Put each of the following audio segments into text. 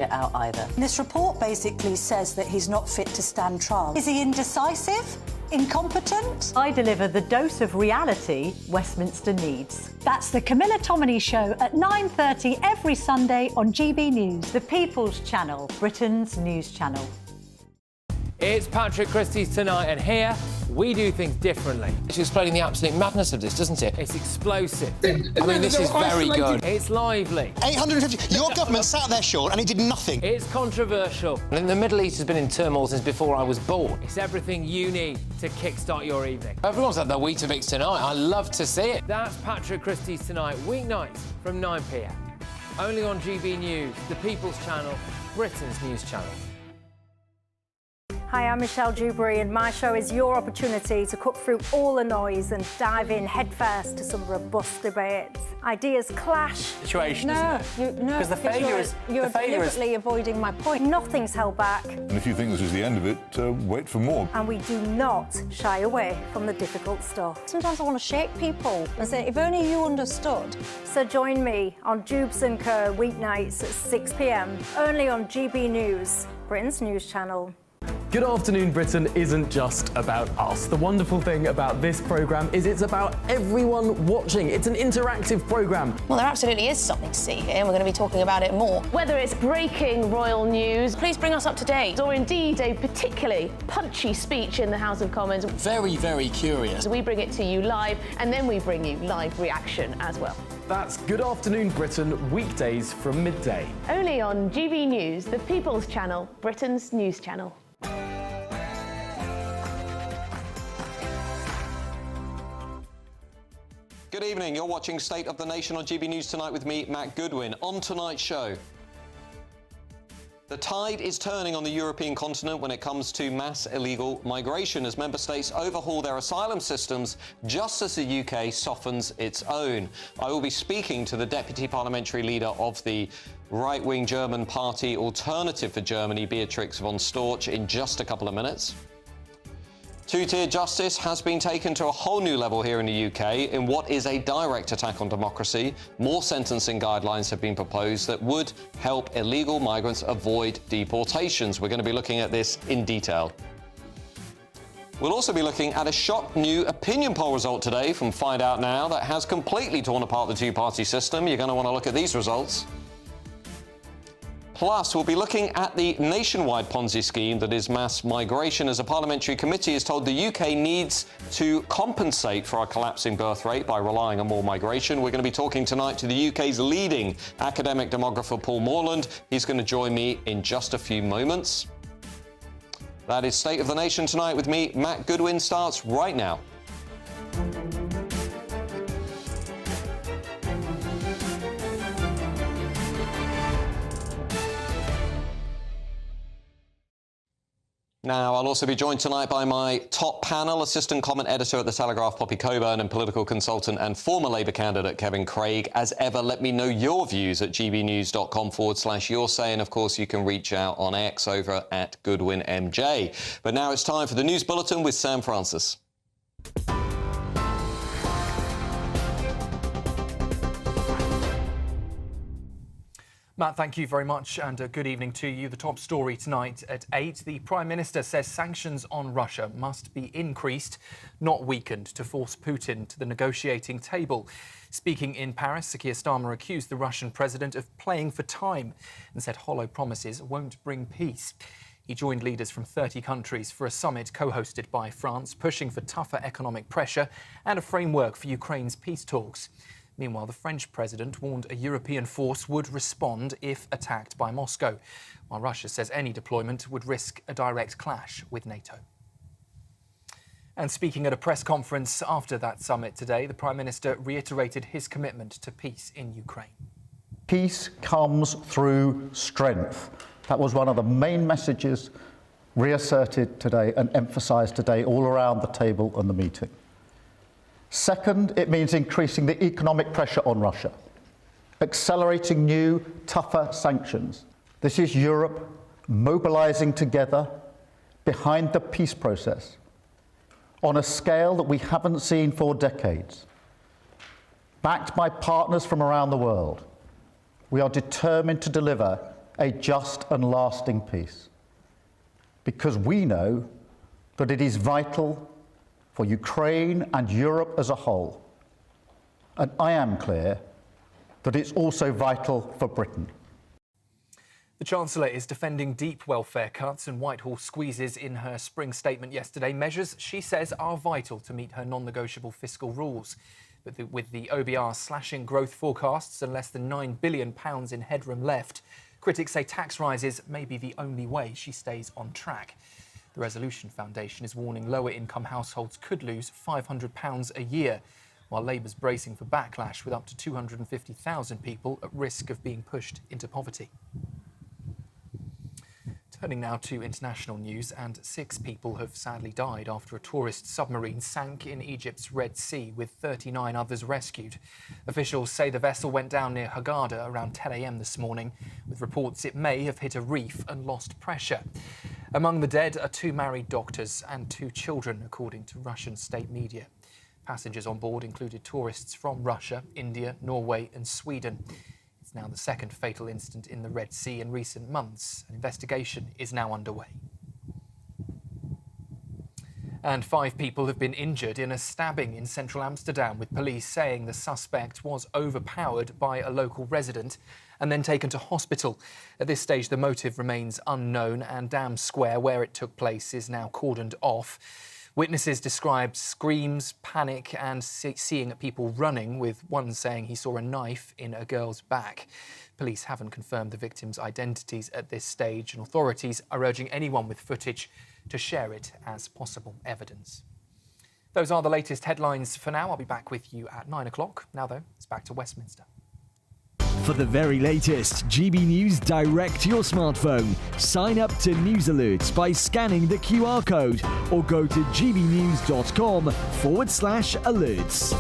it out either. This report basically says that he's not fit to stand trial. Is he indecisive? Incompetent? I deliver the dose of reality Westminster needs. That's the Camilla Tominey Show at 9:30 every Sunday on GB News. The People's Channel, Britain's news channel. It's Patrick Christie's Tonight, and here we do things differently. It's explaining the absolute madness of this, doesn't it? It's explosive. I mean, this is very good. It's lively. 850. Your government sat there, Sean, and it did nothing. It's controversial. And the Middle East has been in turmoil since before I was born. It's everything you need to kickstart your evening. Everyone's had their Weetabix tonight. I love to see it. That's Patrick Christie's Tonight, weeknights from 9 p.m. Only on GB News, the People's Channel, Britain's news channel. Hi, I'm Michelle Dewberry, and my show is your opportunity to cut through all the noise and dive in headfirst to some robust debates. Ideas clash. Situation, Because the failure is... You're deliberately avoiding my point. Nothing's held back. And if you think this is the end of it, wait for more. And we do not shy away from the difficult stuff. Sometimes I want to shake people and say, if only you understood. So join me on Jubes & Kerr weeknights at 6 p.m, only on GB News, Britain's news channel. Good Afternoon Britain isn't just about us. The wonderful thing about this programme is it's about everyone watching. It's an interactive programme. Well, there absolutely is something to see here, and we're going to be talking about it more. Whether it's breaking royal news, Please bring us up to date. or indeed a particularly punchy speech in the House of Commons, Very, very curious. we bring it to you live, and then we bring you live reaction as well. That's Good Afternoon Britain, weekdays from midday. Only on GB News, the People's Channel, Britain's news channel. Good evening. You're watching State of the Nation on GB News Tonight with me, Matt Goodwin. On tonight's show, the tide is turning on the European continent when it comes to mass illegal migration as member states overhaul their asylum systems just as the UK softens its own. I will be speaking to the deputy parliamentary leader of the right-wing German party Alternative for Germany, Beatrix von Storch, in just a couple of minutes. Two-tier justice has been taken to a whole new level here in the UK in what is a direct attack on democracy. More sentencing guidelines have been proposed that would help illegal migrants avoid deportations. We're going to be looking at this in detail. We'll also be looking at a shock new opinion poll result today from Find Out Now that has completely torn apart the two-party system. You're going to want to look at these results. Plus, we'll be looking at the nationwide Ponzi scheme that is mass migration, as a parliamentary committee has told the UK needs to compensate for our collapsing birth rate by relying on more migration. We're going to be talking tonight to the UK's leading academic demographer, Paul Morland. He's going to join me in just a few moments. That is State of the Nation Tonight with me, Matt Goodwin, starts right now. Now, I'll also be joined tonight by my top panel, assistant comment editor at The Telegraph, Poppy Coburn, and political consultant and former Labour candidate, Kevin Craig. As ever, let me know your views at gbnews.com/yoursay, and of course, you can reach out on X over at GoodwinMJ. But now it's time for the News Bulletin with Sam Francis. Matt, thank you very much, and good evening to you. The top story tonight at 8. The Prime Minister says sanctions on Russia must be increased, not weakened, to force Putin to the negotiating table. Speaking in Paris, Sir Keir Starmer accused the Russian president of playing for time and said hollow promises won't bring peace. He joined leaders from 30 countries for a summit co-hosted by France, pushing for tougher economic pressure and a framework for Ukraine's peace talks. Meanwhile, the French president warned a European force would respond if attacked by Moscow, while Russia says any deployment would risk a direct clash with NATO. And speaking at a press conference after that summit today, the Prime Minister reiterated his commitment to peace in Ukraine. Peace comes through strength. That was one of the main messages reasserted today and emphasised today all around the table and the meeting. Second, it means increasing the economic pressure on Russia, accelerating new, tougher sanctions. This is Europe mobilising together behind the peace process on a scale that we haven't seen for decades. Backed by partners from around the world, we are determined to deliver a just and lasting peace, because we know that it is vital for Ukraine and Europe as a whole. And I am clear that it's also vital for Britain. The Chancellor is defending deep welfare cuts and Whitehall squeezes in her spring statement yesterday measures she says are vital to meet her non-negotiable fiscal rules. But with the OBR slashing growth forecasts and less than £9 billion in headroom left, critics say tax rises may be the only way she stays on track. The Resolution Foundation is warning lower-income households could lose £500 a year, while Labour's bracing for backlash with up to 250,000 people at risk of being pushed into poverty. Turning now to international news, and 6 people have sadly died after a tourist submarine sank in Egypt's Red Sea, with 39 others rescued. Officials say the vessel went down near Hurghada around 10 a.m. this morning, with reports it may have hit a reef and lost pressure. Among the dead are 2 married doctors and 2 children, according to Russian state media. Passengers on board included tourists from Russia, India, Norway and Sweden. It's now the second fatal incident in the Red Sea in recent months. An investigation is now underway. And 5 people have been injured in a stabbing in central Amsterdam, with police saying the suspect was overpowered by a local resident and then taken to hospital. At this stage, the motive remains unknown, and Dam Square, where it took place, is now cordoned off. Witnesses described screams, panic and seeing people running, with one saying he saw a knife in a girl's back. Police haven't confirmed the victims' identities at this stage, and authorities are urging anyone with footage to share it as possible evidence. Those are the latest headlines for now. I'll be back with you at 9 o'clock. Now, though, it's back to Westminster. For the very latest GB News direct to your smartphone, sign up to News Alerts by scanning the QR code or go to gbnews.com/alerts.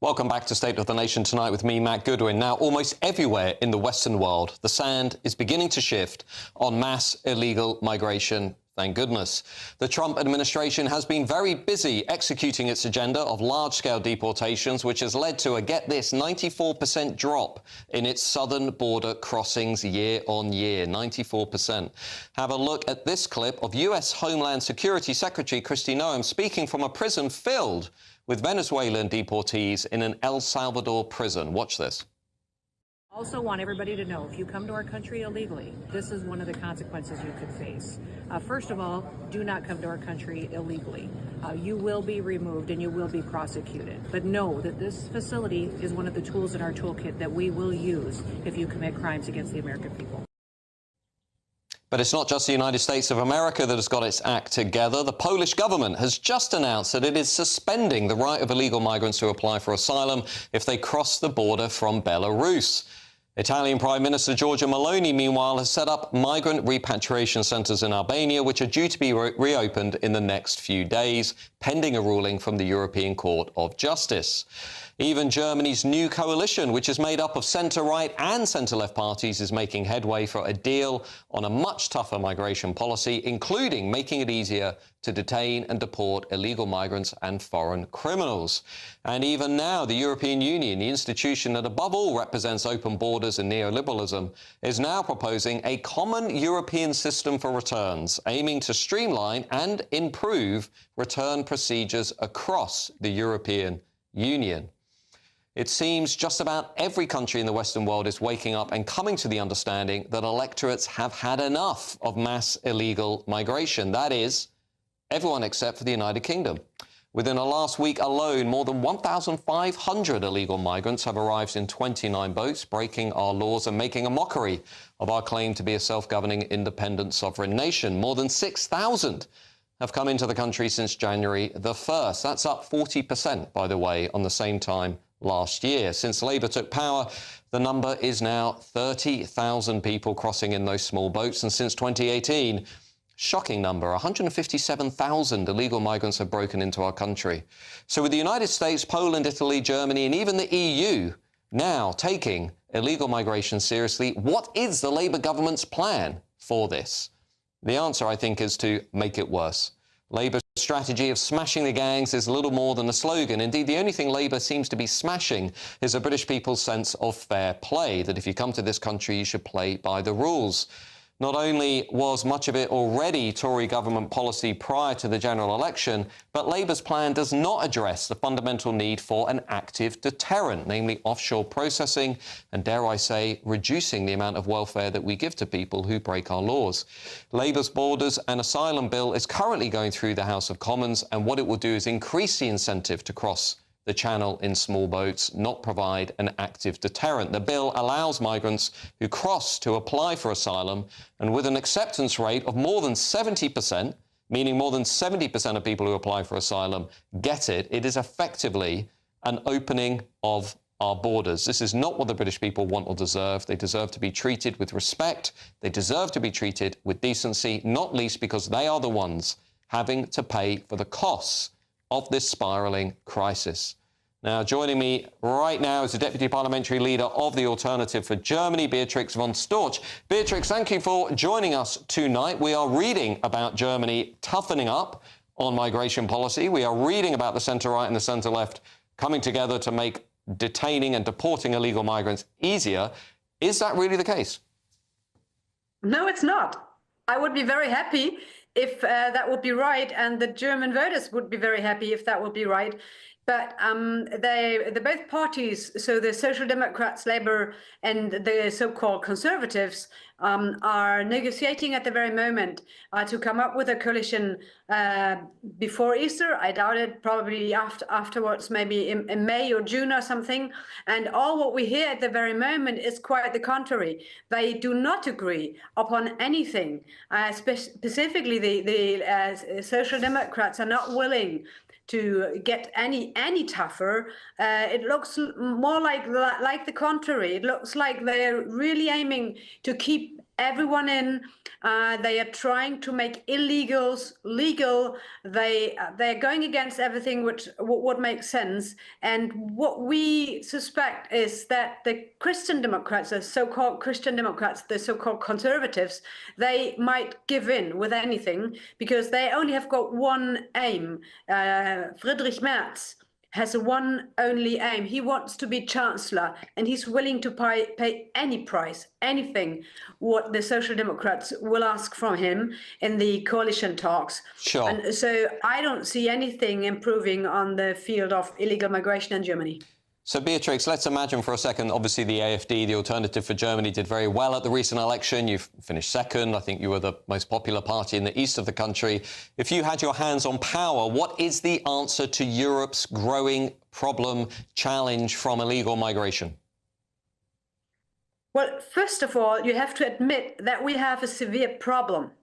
Welcome back to State of the Nation Tonight with me, Matt Goodwin. Now, almost everywhere in the Western world, the sand is beginning to shift on mass illegal migration. Thank goodness. The Trump administration has been very busy executing its agenda of large-scale deportations, which has led to a, get this, 94% drop in its southern border crossings year on year. 94%. Have a look at this clip of U.S. Homeland Security Secretary Kristi Noem speaking from a prison filled with Venezuelan deportees in an El Salvador prison. Watch this. Also want everybody to know, if you come to our country illegally, this is one of the consequences you could face. First of all, do not come to our country illegally. You will be removed and you will be prosecuted. But know that this facility is one of the tools in our toolkit that we will use if you commit crimes against the American people. But it's not just the United States of America that has got its act together. The Polish government has just announced that it is suspending the right of illegal migrants to apply for asylum if they cross the border from Belarus. Italian Prime Minister Giorgia Meloni, meanwhile, has set up migrant repatriation centres in Albania, which are due to be reopened in the next few days, pending a ruling from the European Court of Justice. Even Germany's new coalition, which is made up of centre-right and centre-left parties, is making headway for a deal on a much tougher migration policy, including making it easier to detain and deport illegal migrants and foreign criminals. And even now, the European Union, the institution that above all represents open borders and neoliberalism, is now proposing a common European system for returns, aiming to streamline and improve return procedures across the European Union. It seems just about every country in the Western world is waking up and coming to the understanding that electorates have had enough of mass illegal migration. That is, everyone except for the United Kingdom. Within the last week alone, more than 1,500 illegal migrants have arrived in 29 boats, breaking our laws and making a mockery of our claim to be a self-governing, independent, sovereign nation. More than 6,000 have come into the country since January the 1st. That's up 40%, by the way, on the same time last year. Since Labour took power, the number is now 30,000 people crossing in those small boats. And since 2018, shocking number, 157,000 illegal migrants have broken into our country. So with the United States, Poland, Italy, Germany, and even the EU now taking illegal migration seriously, what is the Labour government's plan for this? The answer, I think, is to make it worse. Labour's strategy of smashing the gangs is little more than a slogan. Indeed, the only thing Labour seems to be smashing is the British people's sense of fair play, that if you come to this country, you should play by the rules. Not only was much of it already Tory government policy prior to the general election, but Labour's plan does not address the fundamental need for an active deterrent, namely offshore processing and, dare I say, reducing the amount of welfare that we give to people who break our laws. Labour's Borders and Asylum Bill is currently going through the House of Commons, and what it will do is increase the incentive to cross the channel in small boats, not provide an active deterrent. The bill allows migrants who cross to apply for asylum, and with an acceptance rate of more than 70%, meaning more than 70% of people who apply for asylum get it, it is effectively an opening of our borders. This is not what the British people want or deserve. They deserve to be treated with respect. They deserve to be treated with decency, not least because they are the ones having to pay for the costs of this spiralling crisis. Now, joining me right now is the Deputy Parliamentary Leader of the Alternative for Germany, Beatrix von Storch. Beatrix, thank you for joining us tonight. We are reading about Germany toughening up on migration policy. We are reading about the centre-right and the centre-left coming together to make detaining and deporting illegal migrants easier. Is that really the case? No, it's not. I would be very happy if that would be right, and the German voters would be very happy if that would be right. But the both parties, so the Social Democrats, Labour, and the so-called Conservatives, are negotiating at the very moment to come up with a coalition before Easter. I doubt it, probably afterwards, maybe in May or June or something. And all what we hear at the very moment is quite the contrary. They do not agree upon anything. Specifically, the Social Democrats are not willing to get any tougher. It looks more like the contrary. It looks like they're really aiming to keep everyone in. They are trying to make illegals legal. They're going against everything which would make sense. And what we suspect is that the Christian Democrats, the so-called Christian Democrats, the so-called conservatives, they might give in with anything because they only have got one aim. Friedrich Merz has one only aim. He wants to be chancellor, and he's willing to pay any price, anything, what the Social Democrats will ask from him in the coalition talks. Sure. And so I don't see anything improving on the field of illegal migration in Germany. So, Beatrix, let's imagine for a second, obviously the AfD, the Alternative for Germany, did very well at the recent election. You finished second. I think you were the most popular party in the east of the country. If you had your hands on power, what is the answer to Europe's growing problem, challenge from illegal migration? Well, first of all, you have to admit that we have a severe problem.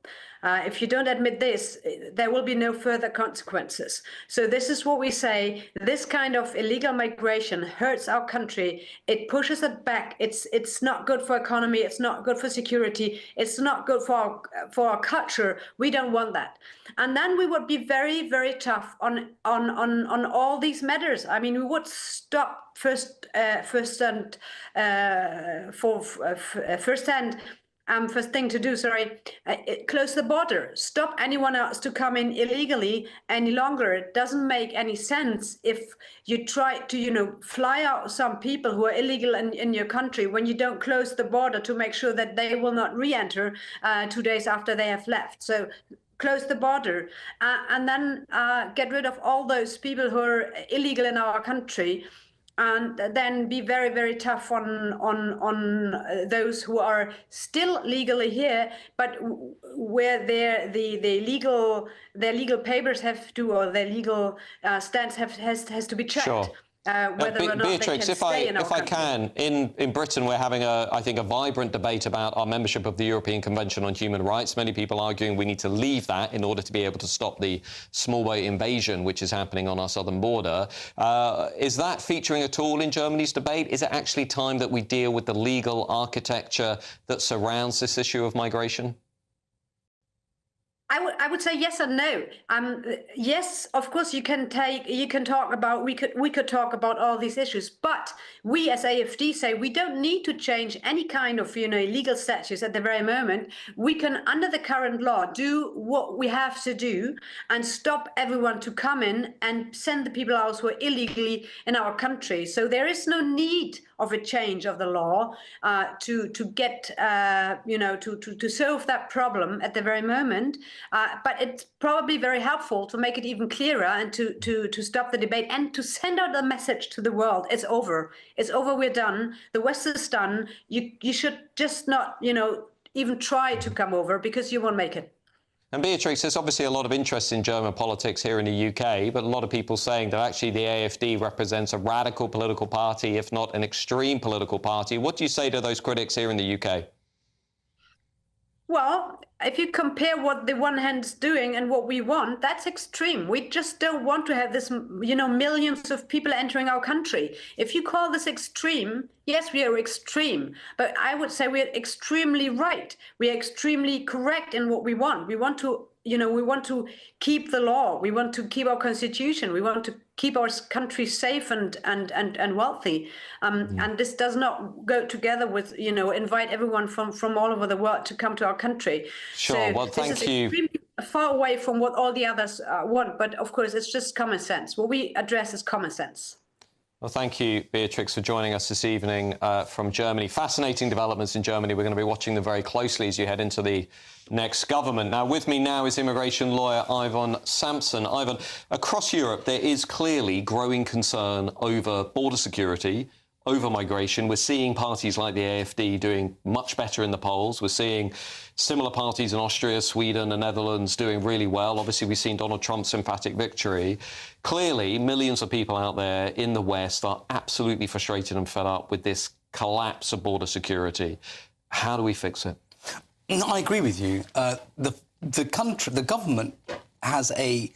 If you don't admit this, there will be no further consequences. So this is what we say. This kind of illegal migration hurts our country. It pushes it back. It's not good for economy. It's not good for security. It's not good for our culture. We don't want that. And then we would be very, very tough on all these matters. I mean, we would stop first thing to do, close the border, stop anyone else to come in illegally any longer. It doesn't make any sense if you try to, fly out some people who are illegal in your country when you don't close the border to make sure that they will not re-enter 2 days after they have left. So close the border and then get rid of all those people who are illegal in our country. And then be very, very tough on those who are still legally here, but where their legal papers have to, or their legal stance has to be checked. Sure. Whether or not Beatrix, they can stay in our country. if I can, in Britain we're having I think a vibrant debate about our membership of the European Convention on Human Rights. Many people arguing we need to leave that in order to be able to stop the small boat invasion which is happening on our southern border. Is that featuring at all in Germany's debate? Is it actually time that we deal with the legal architecture that surrounds this issue of migration? I would say yes and no. Yes, of course we could talk about all these issues, but we as AFD say we don't need to change any kind of legal statutes at the very moment. We can, under the current law, do what we have to do and stop everyone to come in and send the people out who are illegally in our country. So there is no need of a change of the law to get to solve that problem at the very moment. But it's probably very helpful to make it even clearer and to stop the debate and to send out a message to the world. It's over. It's over. We're done. The West is done. You should just not, even try to come over because you won't make it. And Beatrix, there's obviously a lot of interest in German politics here in the UK, but a lot of people saying that actually the AfD represents a radical political party, if not an extreme political party. What do you say to those critics here in the UK? Well, if you compare what the one hand is doing and what we want, that's extreme. We just don't want to have this, millions of people entering our country. If you call this extreme, yes, we are extreme. But I would say we're extremely right. We are extremely correct in what we want. We want to, we want to keep the law. We want to keep our constitution. We want to keep our country safe and wealthy. And this does not go together with, invite everyone from all over the world to come to our country. Sure. So well, thank this is you. Extremely far away from what all the others want. But of course, it's just common sense. What we address is common sense. Well, thank you, Beatrix, for joining us this evening from Germany. Fascinating developments in Germany. We're going to be watching them very closely as you head into the next government. Now, with me now is immigration lawyer Ivan Sampson. Ivan, across Europe, there is clearly growing concern over border security, over migration. We're seeing parties like the AfD doing much better in the polls. We're seeing similar parties in Austria, Sweden, the Netherlands doing really well. Obviously, we've seen Donald Trump's emphatic victory. Clearly, millions of people out there in the West are absolutely frustrated and fed up with this collapse of border security. How do we fix it? I agree with you. The government has a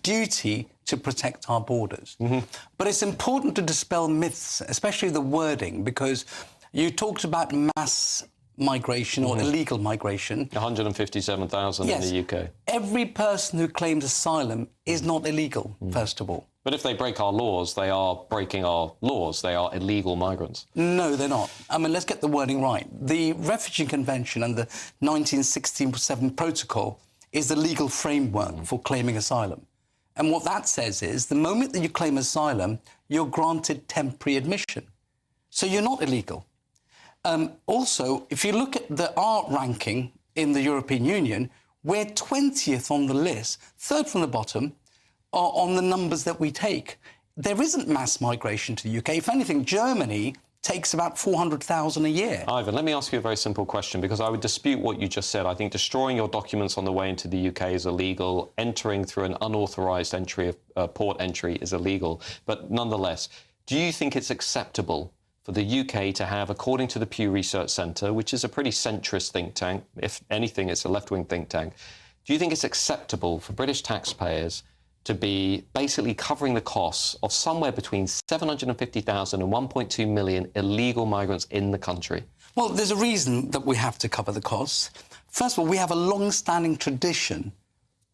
duty to protect our borders. But it's important to dispel myths, especially the wording, because you talked about mass migration or illegal migration. 157,000 in the UK. Every person who claims asylum is not illegal, first of all. But if they break our laws, they are breaking our laws. They are illegal migrants. No, they're not. I mean, let's get the wording right. The Refugee Convention and the 1967 Protocol is the legal framework for claiming asylum. And what that says is the moment that you claim asylum, you're granted temporary admission. So you're not illegal. Also, if you look at our ranking in the European Union, we're 20th on the list, third from the bottom, on the numbers that we take. There isn't mass migration to the UK. If anything, Germany takes about 400,000 a year. Ivan, let me ask you a very simple question, because I would dispute what you just said. I think destroying your documents on the way into the UK is illegal. Entering through an unauthorised entry, port entry, is illegal. But nonetheless, do you think it's acceptable for the UK to have, according to the Pew Research Centre, which is a pretty centrist think tank, if anything, it's a left-wing think tank, do you think it's acceptable for British taxpayers to be basically covering the costs of somewhere between 750,000 and 1.2 million illegal migrants in the country? Well, there's a reason that we have to cover the costs. First of all, we have a long-standing tradition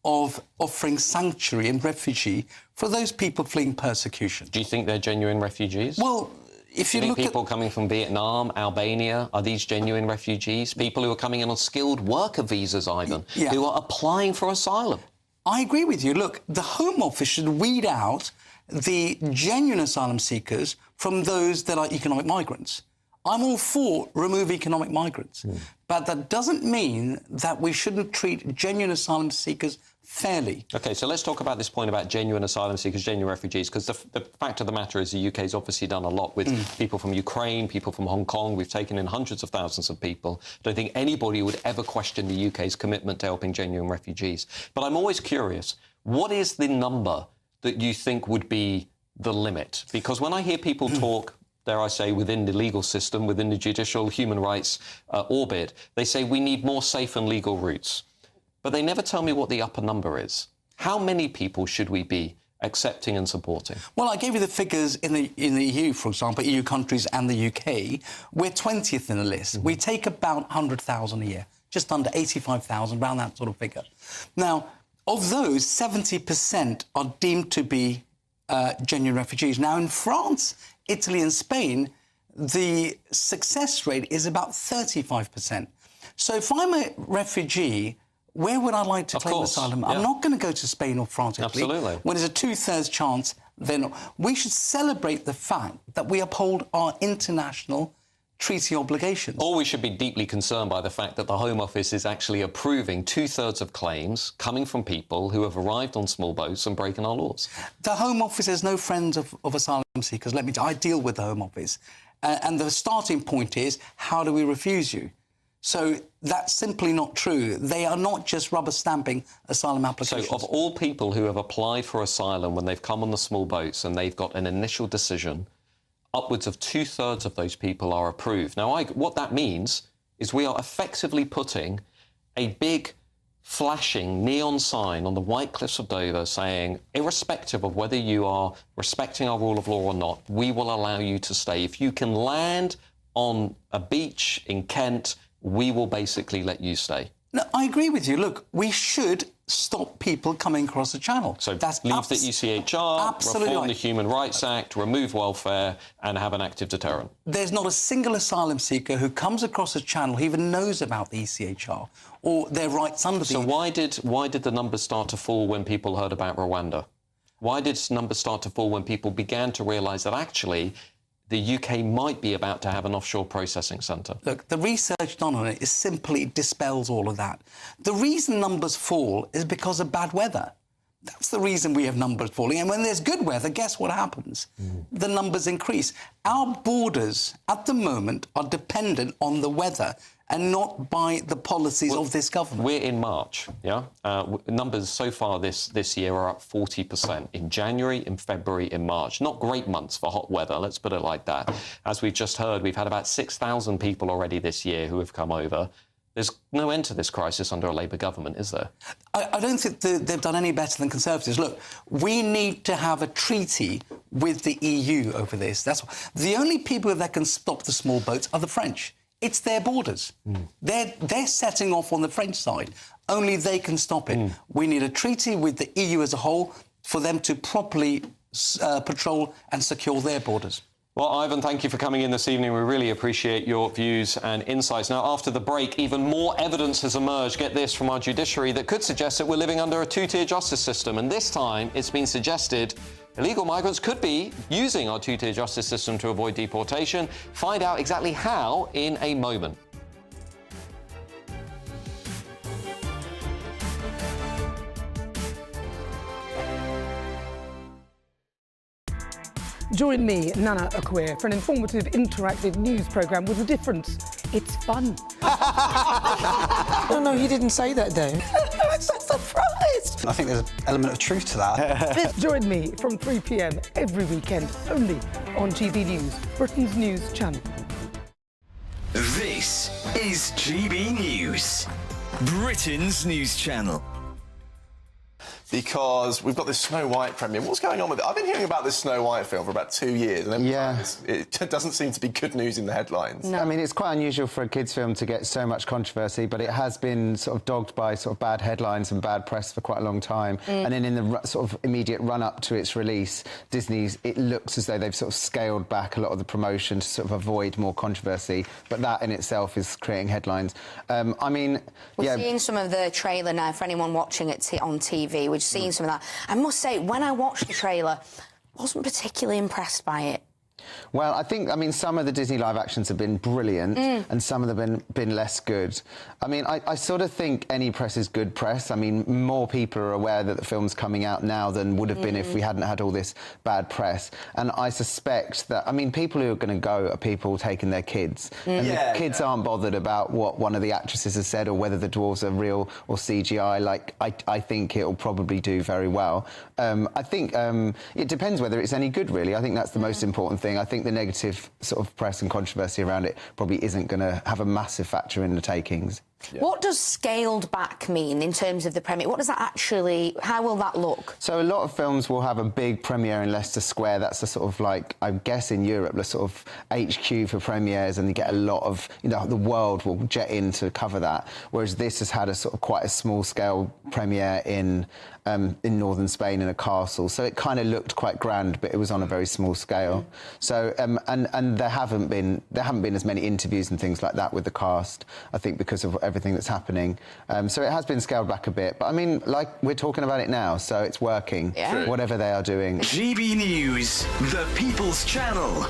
of offering sanctuary and refugee for those people fleeing persecution. Do you think they're genuine refugees? Well, if you look at people coming from Vietnam, Albania, are these genuine refugees? People who are coming in on skilled worker visas, Ivan, who are applying for asylum? I agree with you. Look, the Home Office should weed out the genuine asylum seekers from those that are economic migrants. I'm all for remove economic migrants, but that doesn't mean that we shouldn't treat genuine asylum seekers fairly. OK, so let's talk about this point about genuine asylum seekers, genuine refugees, because the fact of the matter is the UK's obviously done a lot with people from Ukraine, people from Hong Kong. We've taken in hundreds of thousands of people. I don't think anybody would ever question the UK's commitment to helping genuine refugees. But I'm always curious, what is the number that you think would be the limit? Because when I hear people talk, dare I say, within the legal system, within the judicial human rights orbit, they say we need more safe and legal routes. But they never tell me what the upper number is. How many people should we be accepting and supporting? Well, I gave you the figures in the EU, for example, EU countries and the UK. We're 20th in the list. We take about 100,000 a year. just under 85,000, around that sort of figure. Now, of those, 70% are deemed to be genuine refugees. Now, in France, Italy and Spain, the success rate is about 35%. So if I'm a refugee, where would I like to claim asylum? Yeah. I'm not going to go to Spain or France, Italy. Absolutely. When there's a 2/3 chance, then we should celebrate the fact that we uphold our international treaty obligations. Or we should be deeply concerned by the fact that the Home Office is actually approving 2/3 of claims coming from people who have arrived on small boats and breaking our laws. The Home Office is no friend of asylum seekers. I deal with the Home Office. And the starting point is, how do we refuse you? So that's simply not true. They are not just rubber stamping asylum applications. So of all people who have applied for asylum when they've come on the small boats and they've got an initial decision, upwards of 2/3 of those people are approved. Now, what that means is we are effectively putting a big flashing neon sign on the White Cliffs of Dover saying, irrespective of whether you are respecting our rule of law or not, we will allow you to stay. If you can land on a beach in Kent, we will basically let you stay. No, I agree with you. Look, we should stop people coming across the channel. So leave the ECHR, reform the Human Rights Act, remove welfare, and have an active deterrent. There's not a single asylum seeker who comes across the channel who even knows about the ECHR or their rights under the... So why did the numbers start to fall when people heard about Rwanda? Why did numbers start to fall when people began to realise that actually the UK might be about to have an offshore processing centre? Look, the research done on it is simply dispels all of that. The reason numbers fall is because of bad weather. That's the reason we have numbers falling. And when there's good weather, guess what happens? The numbers increase. Our borders, at the moment, are dependent on the weather and not by the policies of this government. We're in March, yeah? Numbers so far this year are up 40% in January, in February, in March. Not great months for hot weather, let's put it like that. As we've just heard, we've had about 6,000 people already this year who have come over. There's no end to this crisis under a Labour government, is there? I don't think they've done any better than Conservatives. Look, we need to have a treaty with the EU over this. The only people that can stop the small boats are the French. It's their borders. They're setting off on the French side. Only they can stop it. We need a treaty with the EU as a whole for them to properly patrol and secure their borders. Well, Ivan, thank you for coming in this evening. We really appreciate your views and insights. Now, after the break, even more evidence has emerged, get this, from our judiciary that could suggest that we're living under a two-tier justice system. And this time, it's been suggested illegal migrants could be using our two-tier justice system to avoid deportation. Find out exactly how in a moment. Join me, Nana Akwe, for an informative, interactive news programme with a difference. It's fun. No, he didn't say that, Dave. I'm so surprised. I think there's an element of truth to that. Join me from 3 p.m. every weekend, only on GB News, Britain's news channel. This is GB News, Britain's news channel. Because we've got this Snow White premiere. What's going on with it? I've been hearing about this Snow White film for about 2 years, and it doesn't seem to be good news in the headlines. No. I mean, it's quite unusual for a kids' film to get so much controversy, but it has been sort of dogged by sort of bad headlines and bad press for quite a long time. And then in the sort of immediate run-up to its release, it looks as though they've sort of scaled back a lot of the promotion to sort of avoid more controversy, but that in itself is creating headlines. I mean, We're seeing some of the trailer now for anyone watching it on TV. We've seen some of that. I must say, when I watched the trailer, I wasn't particularly impressed by it. Well, I mean, some of the Disney live actions have been brilliant and some of them have been less good. I mean, I sort of think any press is good press. I mean, more people are aware that the film's coming out now than would have been if we hadn't had all this bad press. And I suspect that, I mean, people who are going to go are people taking their kids. And the kids aren't bothered about what one of the actresses has said or whether the dwarves are real or CGI. Like, I think it'll probably do very well. I think it depends whether it's any good, really. I think that's the most important thing. I think the negative sort of press and controversy around it probably isn't going to have a massive factor in the takings. What does scaled back mean in terms of the premiere? What does that actually, how will that look? So a lot of films will have a big premiere in Leicester Square. That's the sort of like, I guess in Europe, the sort of HQ for premieres, and you get a lot of, you know, the world will jet in to cover that. Whereas this has had a sort of quite a small scale premiere in northern Spain in a castle. So it kind of looked quite grand, but it was on a very small scale. So, and there haven't been as many interviews and things like that with the cast, I think, because of everything that's happening. So it has been scaled back a bit. But I mean, like, we're talking about it now, so it's working, whatever they are doing. GB News, the People's Channel.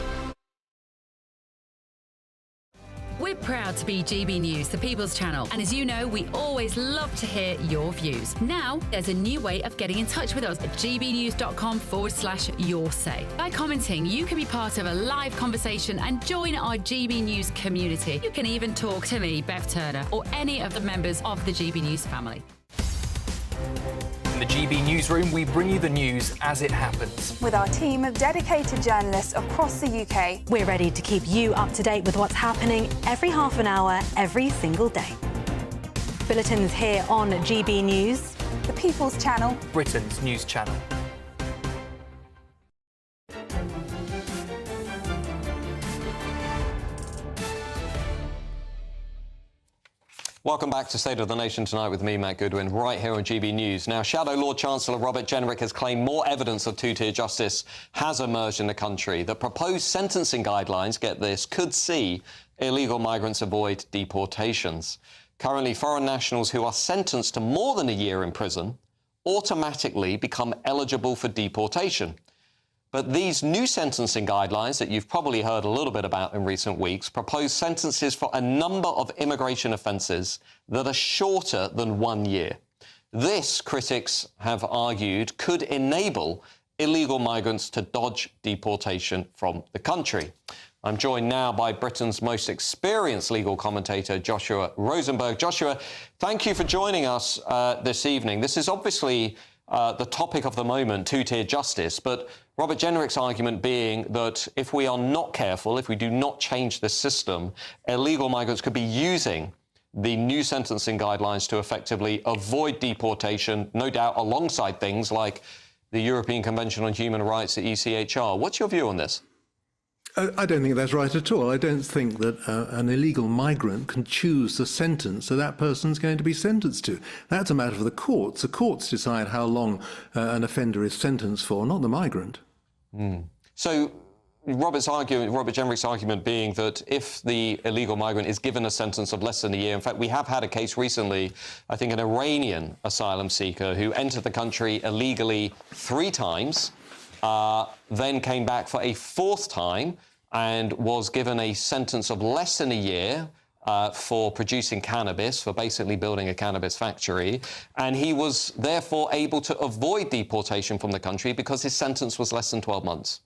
We're proud to be GB News, the People's Channel, and as you know, we always love to hear your views. Now, there's a new way of getting in touch with us at gbnews.com/yoursay. By commenting, you can be part of a live conversation and join our GB News community. You can even talk to me, Bev Turner, or any of the members of the GB News family. In the GB Newsroom, we bring you the news as it happens. With our team of dedicated journalists across the UK. We're ready to keep you up to date with what's happening every half an hour, every single day. Bulletins here on GB News, the People's Channel, Britain's news channel. Welcome back to State of the Nation tonight with me, Matt Goodwin, right here on GB News. Now, Shadow Lord Chancellor Robert Jenrick has claimed more evidence of two-tier justice has emerged in the country. The proposed sentencing guidelines, get this, could see illegal migrants avoid deportations. Currently, foreign nationals who are sentenced to more than a year in prison automatically become eligible for deportation. But these new sentencing guidelines that you've probably heard a little bit about in recent weeks propose sentences for a number of immigration offences that are shorter than 1 year. This, critics have argued, could enable illegal migrants to dodge deportation from the country. I'm joined now by Britain's most experienced legal commentator, Joshua Rosenberg. Joshua, thank you for joining us this evening. This is obviously the topic of the moment, two-tier justice, but Robert Jenrick's argument being that if we are not careful, if we do not change this system, illegal migrants could be using the new sentencing guidelines to effectively avoid deportation, no doubt alongside things like the European Convention on Human Rights, the ECHR. What's your view on this? I don't think that's right at all. I don't think that an illegal migrant can choose the sentence that person's going to be sentenced to. That's a matter for the courts. The courts decide how long an offender is sentenced for, not the migrant. So Robert Jenrick's argument being that if the illegal migrant is given a sentence of less than a year, in fact, we have had a case recently, I think an Iranian asylum seeker who entered the country illegally 3 times, then came back for a 4th time and was given a sentence of less than a year for producing cannabis, for basically building a cannabis factory. And he was therefore able to avoid deportation from the country because his sentence was less than 12 months.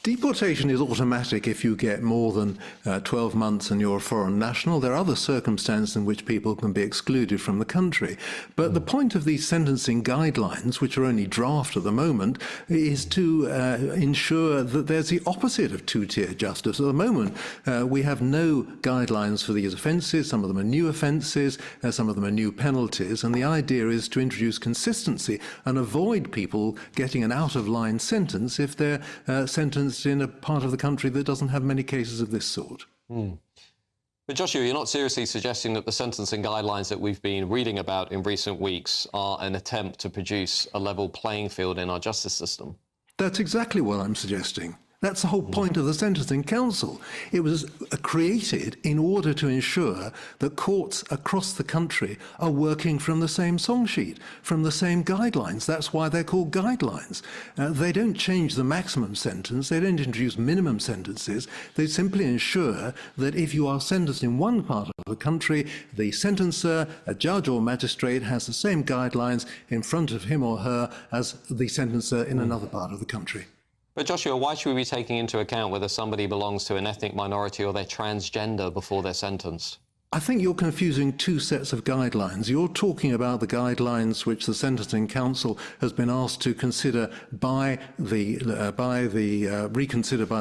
Deportation is automatic if you get more than 12 months and you're a foreign national. There are other circumstances in which people can be excluded from the country. But the point of these sentencing guidelines, which are only draft at the moment, is to ensure that there's the opposite of two-tier justice. At the moment, we have no guidelines for these offences. Some of them are new offences, some of them are new penalties. And the idea is to introduce consistency and avoid people getting an out-of-line sentence if they're sentenced in a part of the country that doesn't have many cases of this sort. But Joshua, you're not seriously suggesting that the sentencing guidelines that we've been reading about in recent weeks are an attempt to produce a level playing field in our justice system? That's exactly what I'm suggesting. That's the whole point of the Sentencing Council. It was created in order to ensure that courts across the country are working from the same song sheet, from the same guidelines. That's why they're called guidelines. They don't change the maximum sentence. They don't introduce minimum sentences. They simply ensure that if you are sentenced in one part of the country, the sentencer, a judge or magistrate, has the same guidelines in front of him or her as the sentencer in another part of the country. But Joshua, why should we be taking into account whether somebody belongs to an ethnic minority or they're transgender before they're sentenced? I think you're confusing two sets of guidelines. You're talking about the guidelines which the Sentencing Council has been asked to consider reconsidered by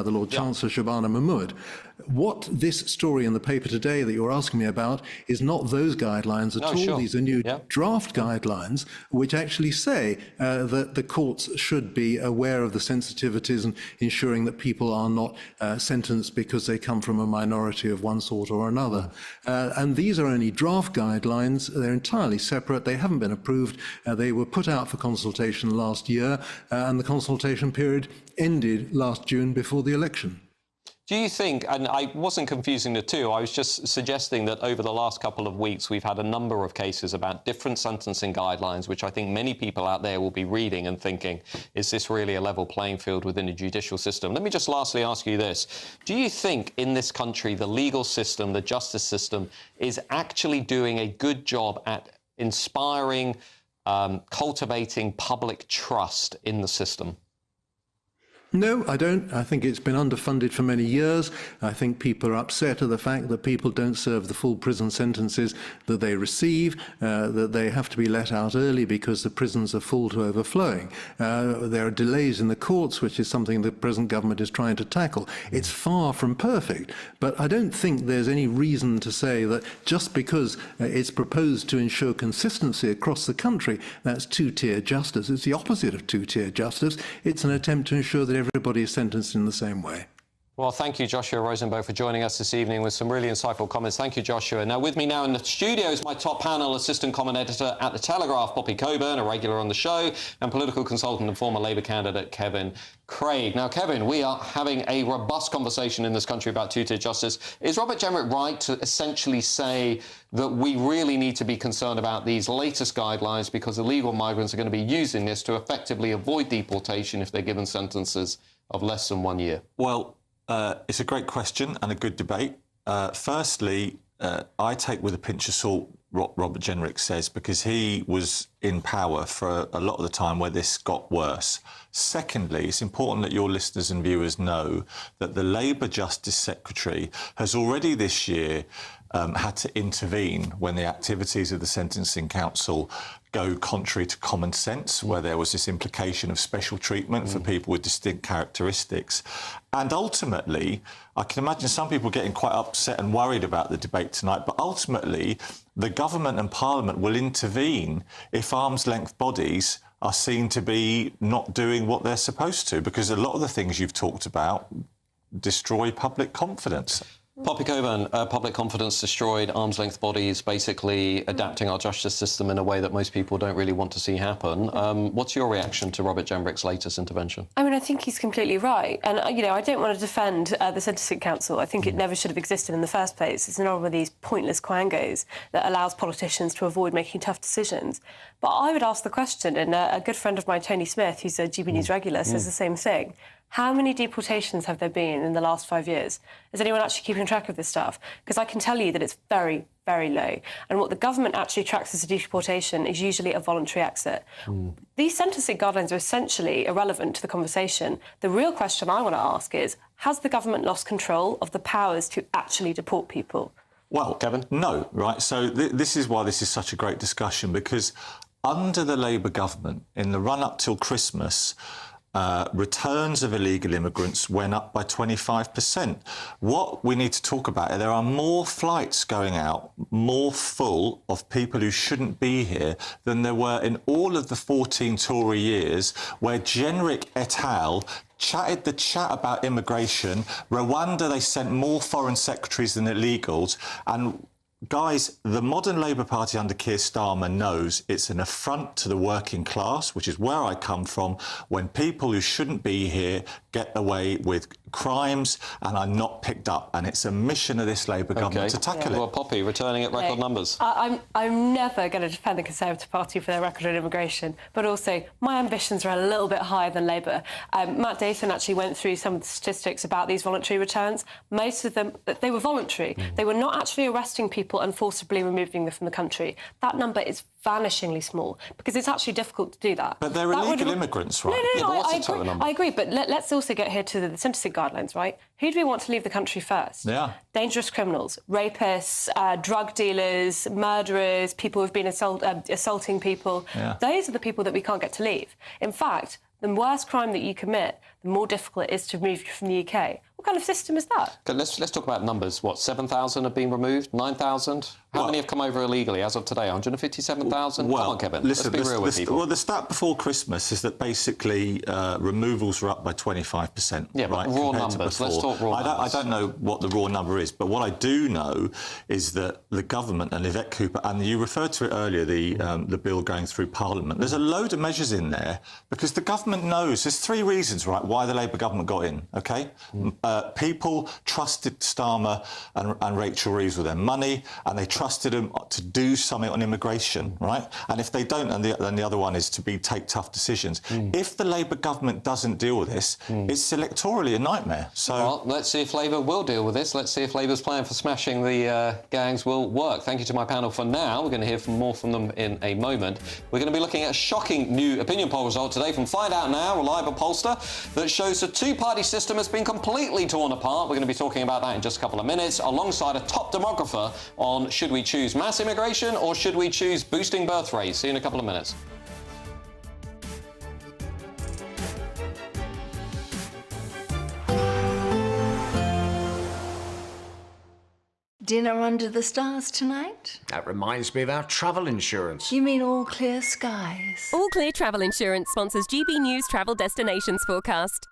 the Lord Chancellor Shabana Mahmood. What this story in the paper today that you're asking me about is not those guidelines at all. Sure. These are new draft guidelines which actually say that the courts should be aware of the sensitivities and ensuring that people are not sentenced because they come from a minority of one sort or another. And these are only draft guidelines. They're entirely separate. They haven't been approved. They were put out for consultation last year, and the consultation period ended last June before the election. Do you think, and I wasn't confusing the two, I was just suggesting that over the last couple of weeks we've had a number of cases about different sentencing guidelines, which I think many people out there will be reading and thinking, is this really a level playing field within the judicial system? Let me just lastly ask you this. Do you think in this country the legal system, the justice system, is actually doing a good job at inspiring, cultivating public trust in the system? No, I don't. I think it's been underfunded for many years. I think people are upset at the fact that people don't serve the full prison sentences that they receive, that they have to be let out early because the prisons are full to overflowing. There are delays in the courts, which is something the present government is trying to tackle. It's far from perfect, but I don't think there's any reason to say that just because it's proposed to ensure consistency across the country, that's two-tier justice. It's the opposite of two-tier justice. It's an attempt to ensure that everybody is sentenced in the same way. Well, thank you, Joshua Rosenberg, for joining us this evening with some really insightful comments. Thank you, Joshua. Now, with me now in the studio is my top panel, assistant comment editor at The Telegraph, Poppy Coburn, a regular on the show, and political consultant and former Labour candidate, Kevin Craig. Now, Kevin, we are having a robust conversation in this country about two-tier justice. Is Robert Jenrick right to essentially say that we really need to be concerned about these latest guidelines because illegal migrants are going to be using this to effectively avoid deportation if they're given sentences of less than 1 year? Well, it's a great question and a good debate. Firstly, I take with a pinch of salt what Robert Jenrick says because he was in power for a lot of the time where this got worse. Secondly, it's important that your listeners and viewers know that the Labour Justice Secretary has already this year had to intervene when the activities of the Sentencing Council go contrary to common sense, where there was this implication of special treatment for people with distinct characteristics. And ultimately, I can imagine some people getting quite upset and worried about the debate tonight, but ultimately, the government and Parliament will intervene if arm's-length bodies are seen to be not doing what they're supposed to, because a lot of the things you've talked about destroy public confidence. Poppy Coburn, public confidence destroyed, arm's-length bodies basically adapting our justice system in a way that most people don't really want to see happen. What's your reaction to Robert Jenrick's latest intervention? I mean, I think he's completely right. And, you know, I don't want to defend the Sentencing Council. I think it never should have existed in the first place. It's another one of these pointless quangos that allows politicians to avoid making tough decisions. But I would ask the question, and a good friend of mine, Tony Smith, who's a GB News regular, says the same thing. How many deportations have there been in the last 5 years? Is anyone actually keeping track of this stuff? Because I can tell you that it's very, very low. And what the government actually tracks as a deportation is usually a voluntary exit. These sentencing guidelines are essentially irrelevant to the conversation. The real question I want to ask is, has the government lost control of the powers to actually deport people? Well, Kevin, no, right? So this is why this is such a great discussion, because under the Labour government, in the run-up till Christmas, returns of illegal immigrants went up by 25%. What we need to talk about, there are more flights going out, more full of people who shouldn't be here than there were in all of the 14 Tory years where Jenrick et al. Chatted the chat about immigration. Rwanda, they sent more foreign secretaries than illegals. And guys, the modern Labour Party under Keir Starmer knows it's an affront to the working class, which is where I come from, when people who shouldn't be here get away with crimes and are not picked up. And it's a mission of this Labour government to tackle it. Well, Poppy, returning at record numbers. I'm never going to defend the Conservative Party for their record on immigration, but also my ambitions are a little bit higher than Labour. Matt Dathan actually went through some of the statistics about these voluntary returns. Most of them, they were voluntary. They were not actually arresting people and forcibly removing them from the country. That number is vanishingly small because it's actually difficult to do that. But they're illegal immigrants, right? No, I agree, but let's also get here to the sentencing guidelines. guidelines, right? Who do we want to leave the country first? Yeah. Dangerous criminals, rapists, drug dealers, murderers, people who've been assaulting people. Yeah. Those are the people that we can't get to leave. In fact, the worse crime that you commit, the more difficult it is to remove you from the UK. What kind of system is that? Okay, let's talk about numbers. What, 7,000 have been removed? 9,000? How many have come over illegally as of today? 157,000? Well, Come on, Kevin. listen, let's be real with people. Well, the stat before Christmas is that basically removals were up by 25%. Yeah, but right, raw compared to numbers. before. Let's talk raw numbers. I don't know what the raw number is, but what I do know is that the government and Yvette Cooper, and you referred to it earlier, the bill going through Parliament, there's a load of measures in there because the government knows. There's three reasons, right, why the Labour government got in, OK? People trusted Starmer and Rachel Reeves with their money, and they trusted them to do something on immigration, right? And if they don't, then the other one is to take tough decisions. If the Labour government doesn't deal with this, it's electorally a nightmare. So, well, let's see if Labour will deal with this. Let's see if Labour's plan for smashing the gangs will work. Thank you to my panel for now. We're going to hear more from them in a moment. We're going to be looking at a shocking new opinion poll result today from Find Out Now, a reliable pollster, that shows the two-party system has been completely torn apart. We're going to be talking about that in just a couple of minutes, alongside a top demographer on should we choose mass immigration or should we choose boosting birth rates. See you in a couple of minutes. Dinner under the stars tonight? That reminds me of our travel insurance. You mean all clear skies? All Clear Travel Insurance sponsors GB News travel destinations forecast.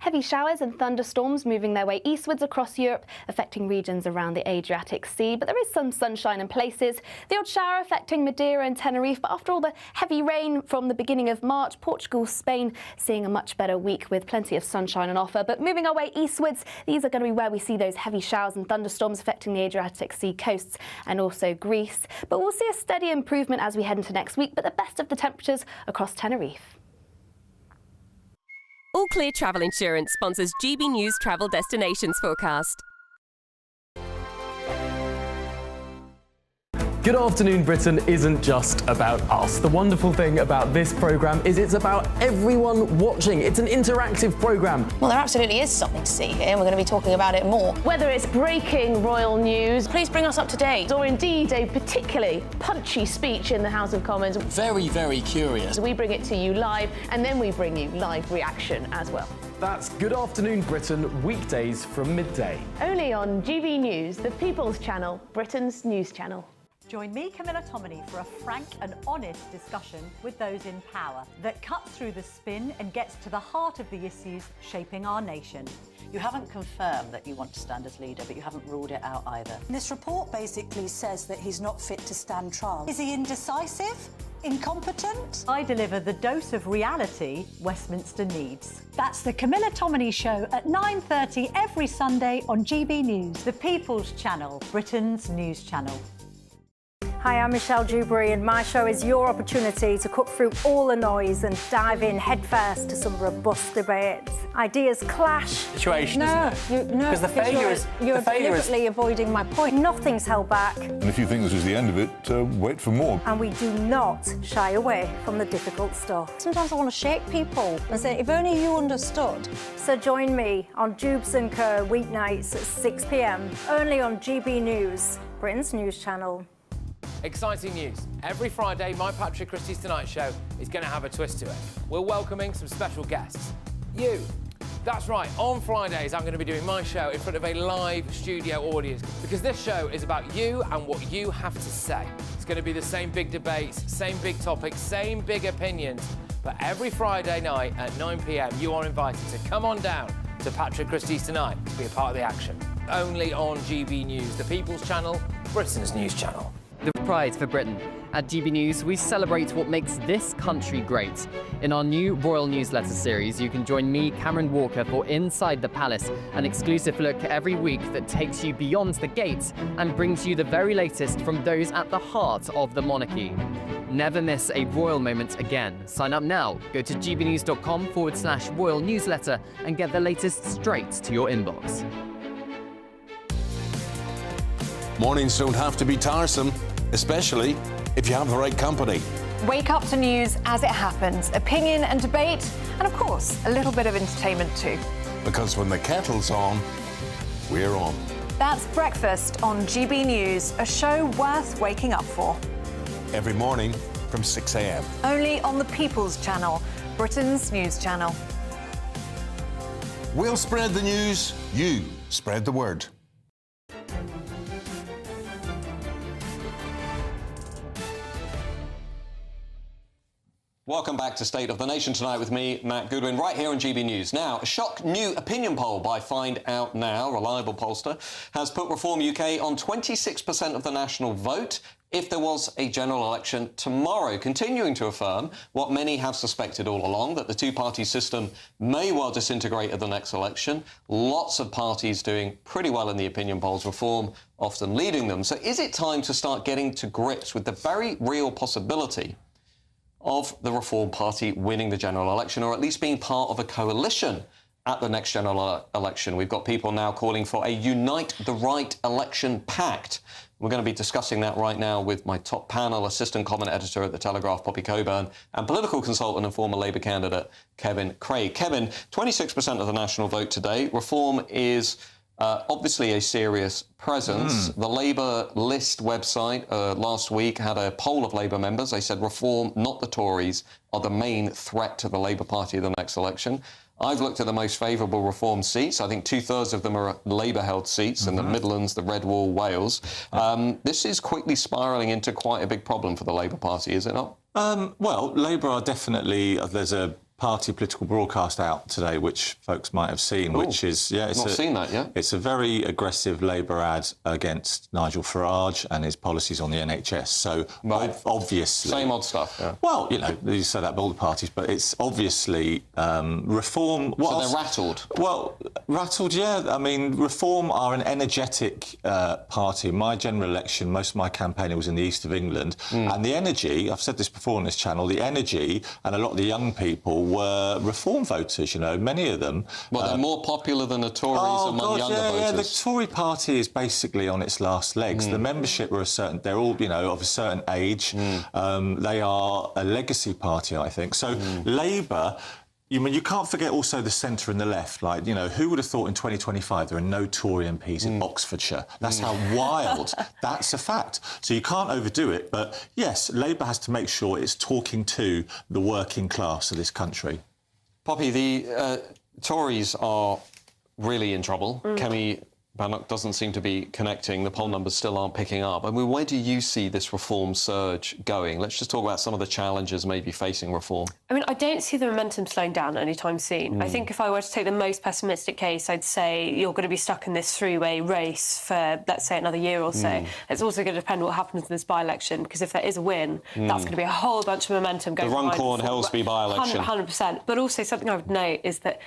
Heavy showers and thunderstorms moving their way eastwards across Europe, affecting regions around the Adriatic Sea. But there is some sunshine in places. The odd shower affecting Madeira and Tenerife. But after all the heavy rain from the beginning of March, Portugal, Spain seeing a much better week with plenty of sunshine on offer. But moving our way eastwards, these are going to be where we see those heavy showers and thunderstorms affecting the Adriatic Sea coasts and also Greece. But we'll see a steady improvement as we head into next week. But the best of the temperatures across Tenerife. All Clear Travel Insurance sponsors GB News travel destinations forecast. Good Afternoon Britain isn't just about us. The wonderful thing about this programme is it's about everyone watching. It's an interactive programme. Well, there absolutely is something to see here, and we're going to be talking about it more. Whether it's breaking royal news, Please bring us up to date. or indeed a particularly punchy speech in the House of Commons, Very, very curious. we bring it to you live, and then we bring you live reaction as well. That's Good Afternoon Britain, weekdays from midday. Only on GB News, the People's Channel, Britain's news channel. Join me, Camilla Tominey, for a frank and honest discussion with those in power that cuts through the spin and gets to the heart of the issues shaping our nation. You haven't confirmed that you want to stand as leader, but you haven't ruled it out either. This report basically says that he's not fit to stand trial. Is he indecisive? Incompetent? I deliver the dose of reality Westminster needs. That's the Camilla Tominey Show at 9:30 every Sunday on GB News, the People's Channel, Britain's news channel. Hi, I'm Michelle Dewberry, and my show is your opportunity to cut through all the noise and dive in headfirst to some robust debates. Ideas clash. Situation, No, isn't it? no, Because the failure is you're deliberately avoiding my point. Nothing's held back, And if you think this is the end of it, wait for more. and we do not shy away from the difficult stuff. Sometimes I want to shake people and say, if only you understood. So join me on Jubes & Co. weeknights at 6 p.m, only on GB News, Britain's news channel. Exciting news. Every Friday, my Patrick Christie's Tonight Show is going to have a twist to it. We're welcoming some special guests. You. That's right, on Fridays I'm going to be doing my show in front of a live studio audience because this show is about you and what you have to say. It's going to be the same big debates, same big topics, same big opinions. But every Friday night at 9 p.m, you are invited to come on down to Patrick Christie's Tonight to be a part of the action. Only on GB News, the People's Channel, Britain's news channel. The pride for Britain. At GB News, we celebrate what makes this country great. In our new Royal Newsletter series, you can join me, Cameron Walker, for Inside the Palace, an exclusive look every week that takes you beyond the gates and brings you the very latest from those at the heart of the monarchy. Never miss a royal moment again. Sign up now. Go to gbnews.com/royal newsletter and get the latest straight to your inbox. Mornings don't have to be tiresome, especially if you have the right company. Wake up to news as it happens, opinion and debate, and of course, a little bit of entertainment too. Because when the kettle's on, we're on. That's Breakfast on GB News, a show worth waking up for. Every morning from 6 a.m. Only on the People's Channel, Britain's news channel. We'll spread the news, you spread the word. Welcome back to State of the Nation tonight with me, Matt Goodwin, right here on GB News. Now, a shock new opinion poll by Find Out Now, reliable pollster, has put Reform UK on 26% of the national vote if there was a general election tomorrow, continuing to affirm what many have suspected all along, that the two-party system may well disintegrate at the next election. Lots of parties doing pretty well in the opinion polls, Reform often leading them. So is it time to start getting to grips with the very real possibility of the Reform Party winning the general election, or at least being part of a coalition at the next general election? We've got people now calling for a Unite the Right election pact. We're going to be discussing that right now with my top panel, assistant comment editor at The Telegraph, Poppy Coburn, and political consultant and former Labour candidate, Kevin Craig. Kevin, 26% of the national vote today. Reform is obviously a serious presence. The Labour list website last week had a poll of Labour members. They said Reform, not the Tories, are the main threat to the Labour Party in the next election. I've looked at the most favourable Reform seats. I think 2/3 of them are Labour-held seats in the Midlands, the Red Wall, Wales. This is quickly spiralling into quite a big problem for the Labour Party, is it not? Well, Labour are definitely... There's a party political broadcast out today, which folks might have seen, which is... It's not seen that yet. It's a very aggressive Labour ad against Nigel Farage and his policies on the NHS. So, obviously... Same odd stuff, yeah. Well, you know, you say that about all the parties, but it's obviously Reform... So they're rattled? Well, rattled, yeah. I mean, Reform are an energetic party. My general election, most of my campaigning was in the east of England, and the energy, I've said this before on this channel, the energy and a lot of the young people were Reform voters, you know, many of them. Well, they're more popular than the Tories among younger voters. Yeah, the Tory party is basically on its last legs. The membership are they're all, you know, of a certain age. They are a legacy party, I think. So Labour... you can't forget also the centre and the left. Like, you know, who would have thought in 2025 there are no Tory MPs in Oxfordshire? That's how wild. That's a fact. So you can't overdo it. But, yes, Labour has to make sure it's talking to the working class of this country. Poppy, the Tories are really in trouble. Kemi Bannock doesn't seem to be connecting. The poll numbers still aren't picking up. I mean, where do you see this Reform surge going? Let's just talk about some of the challenges maybe facing Reform. I mean, I don't see the momentum slowing down anytime soon. I think if I were to take the most pessimistic case, I'd say you're going to be stuck in this three-way race for, let's say, another year or so. It's also going to depend what happens in this by-election, because if there is a win, that's going to be a whole bunch of momentum going forward. The Runcorn Helsby by-election. 100%. But also something I would note is that,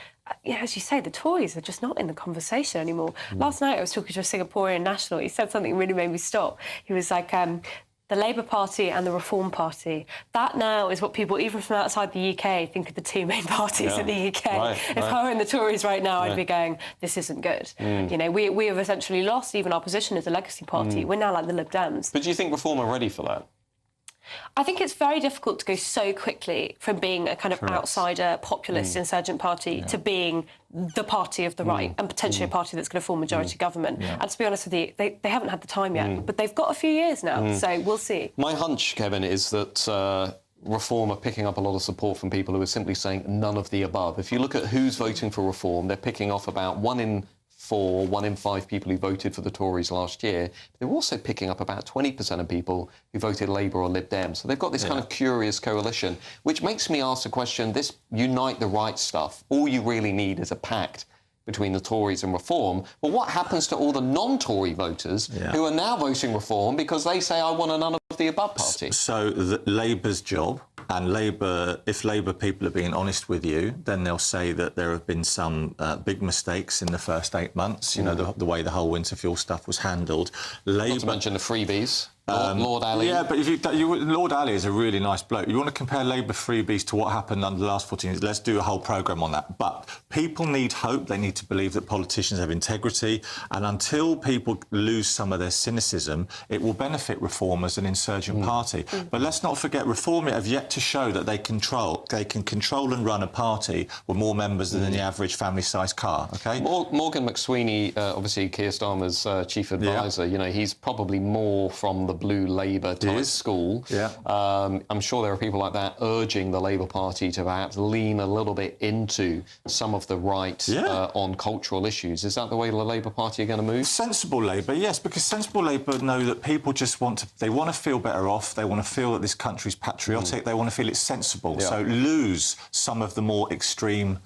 you know, as you say, the Tories are just not in the conversation anymore. Last night I was talking to a Singaporean national. He said something that really made me stop. He was like, the Labour Party and the Reform Party, that now is what people, even from outside the UK, think are the two main parties in the UK. If I were in the Tories right now, I'd be going, this isn't good. You know, we have essentially lost even our position as a legacy party. We're now like the Lib Dems. But do you think Reform are ready for that? I think it's very difficult to go so quickly from being a kind of outsider, populist, insurgent party to being the party of the right and potentially a party that's going to form majority government. And to be honest with you, they haven't had the time yet, but they've got a few years now, so we'll see. My hunch, Kevin, is that Reform are picking up a lot of support from people who are simply saying none of the above. If you look at who's voting for Reform, they're picking off about 1 in 4, 1 in 5 people who voted for the Tories last year. They're also picking up about 20% of people who voted Labour or Lib Dem. So they've got this kind of curious coalition, which makes me ask the question, this Unite the Right stuff, all you really need is a pact between the Tories and Reform. Well, what happens to all the non-Tory voters who are now voting Reform because they say, I want a none of the above party? So Labour's job, and Labour, if Labour people are being honest with you, then they'll say that there have been some big mistakes in the first 8 months, you know, the way the whole winter fuel stuff was handled. Not to mention the freebies. Lord Ali. Yeah, but Lord Ali is a really nice bloke. You want to compare Labour freebies to what happened under the last 14 years, let's do a whole programme on that. But people need hope. They need to believe that politicians have integrity. And until people lose some of their cynicism, it will benefit Reform as an insurgent party. But let's not forget, Reform have yet to show that they can control and run a party with more members than the average family-sized car, OK? Morgan McSweeney, obviously Keir Starmer's chief advisor, you know, he's probably more from the blue Labour type school. Yeah. I'm sure there are people like that urging the Labour Party to perhaps lean a little bit into some of the right on cultural issues. Is that the way the Labour Party are going to move? Sensible Labour, yes, because sensible Labour know that people just want to feel better off. They want to feel that this country's patriotic. They want to feel it's sensible. Yeah. So lose some of the more extreme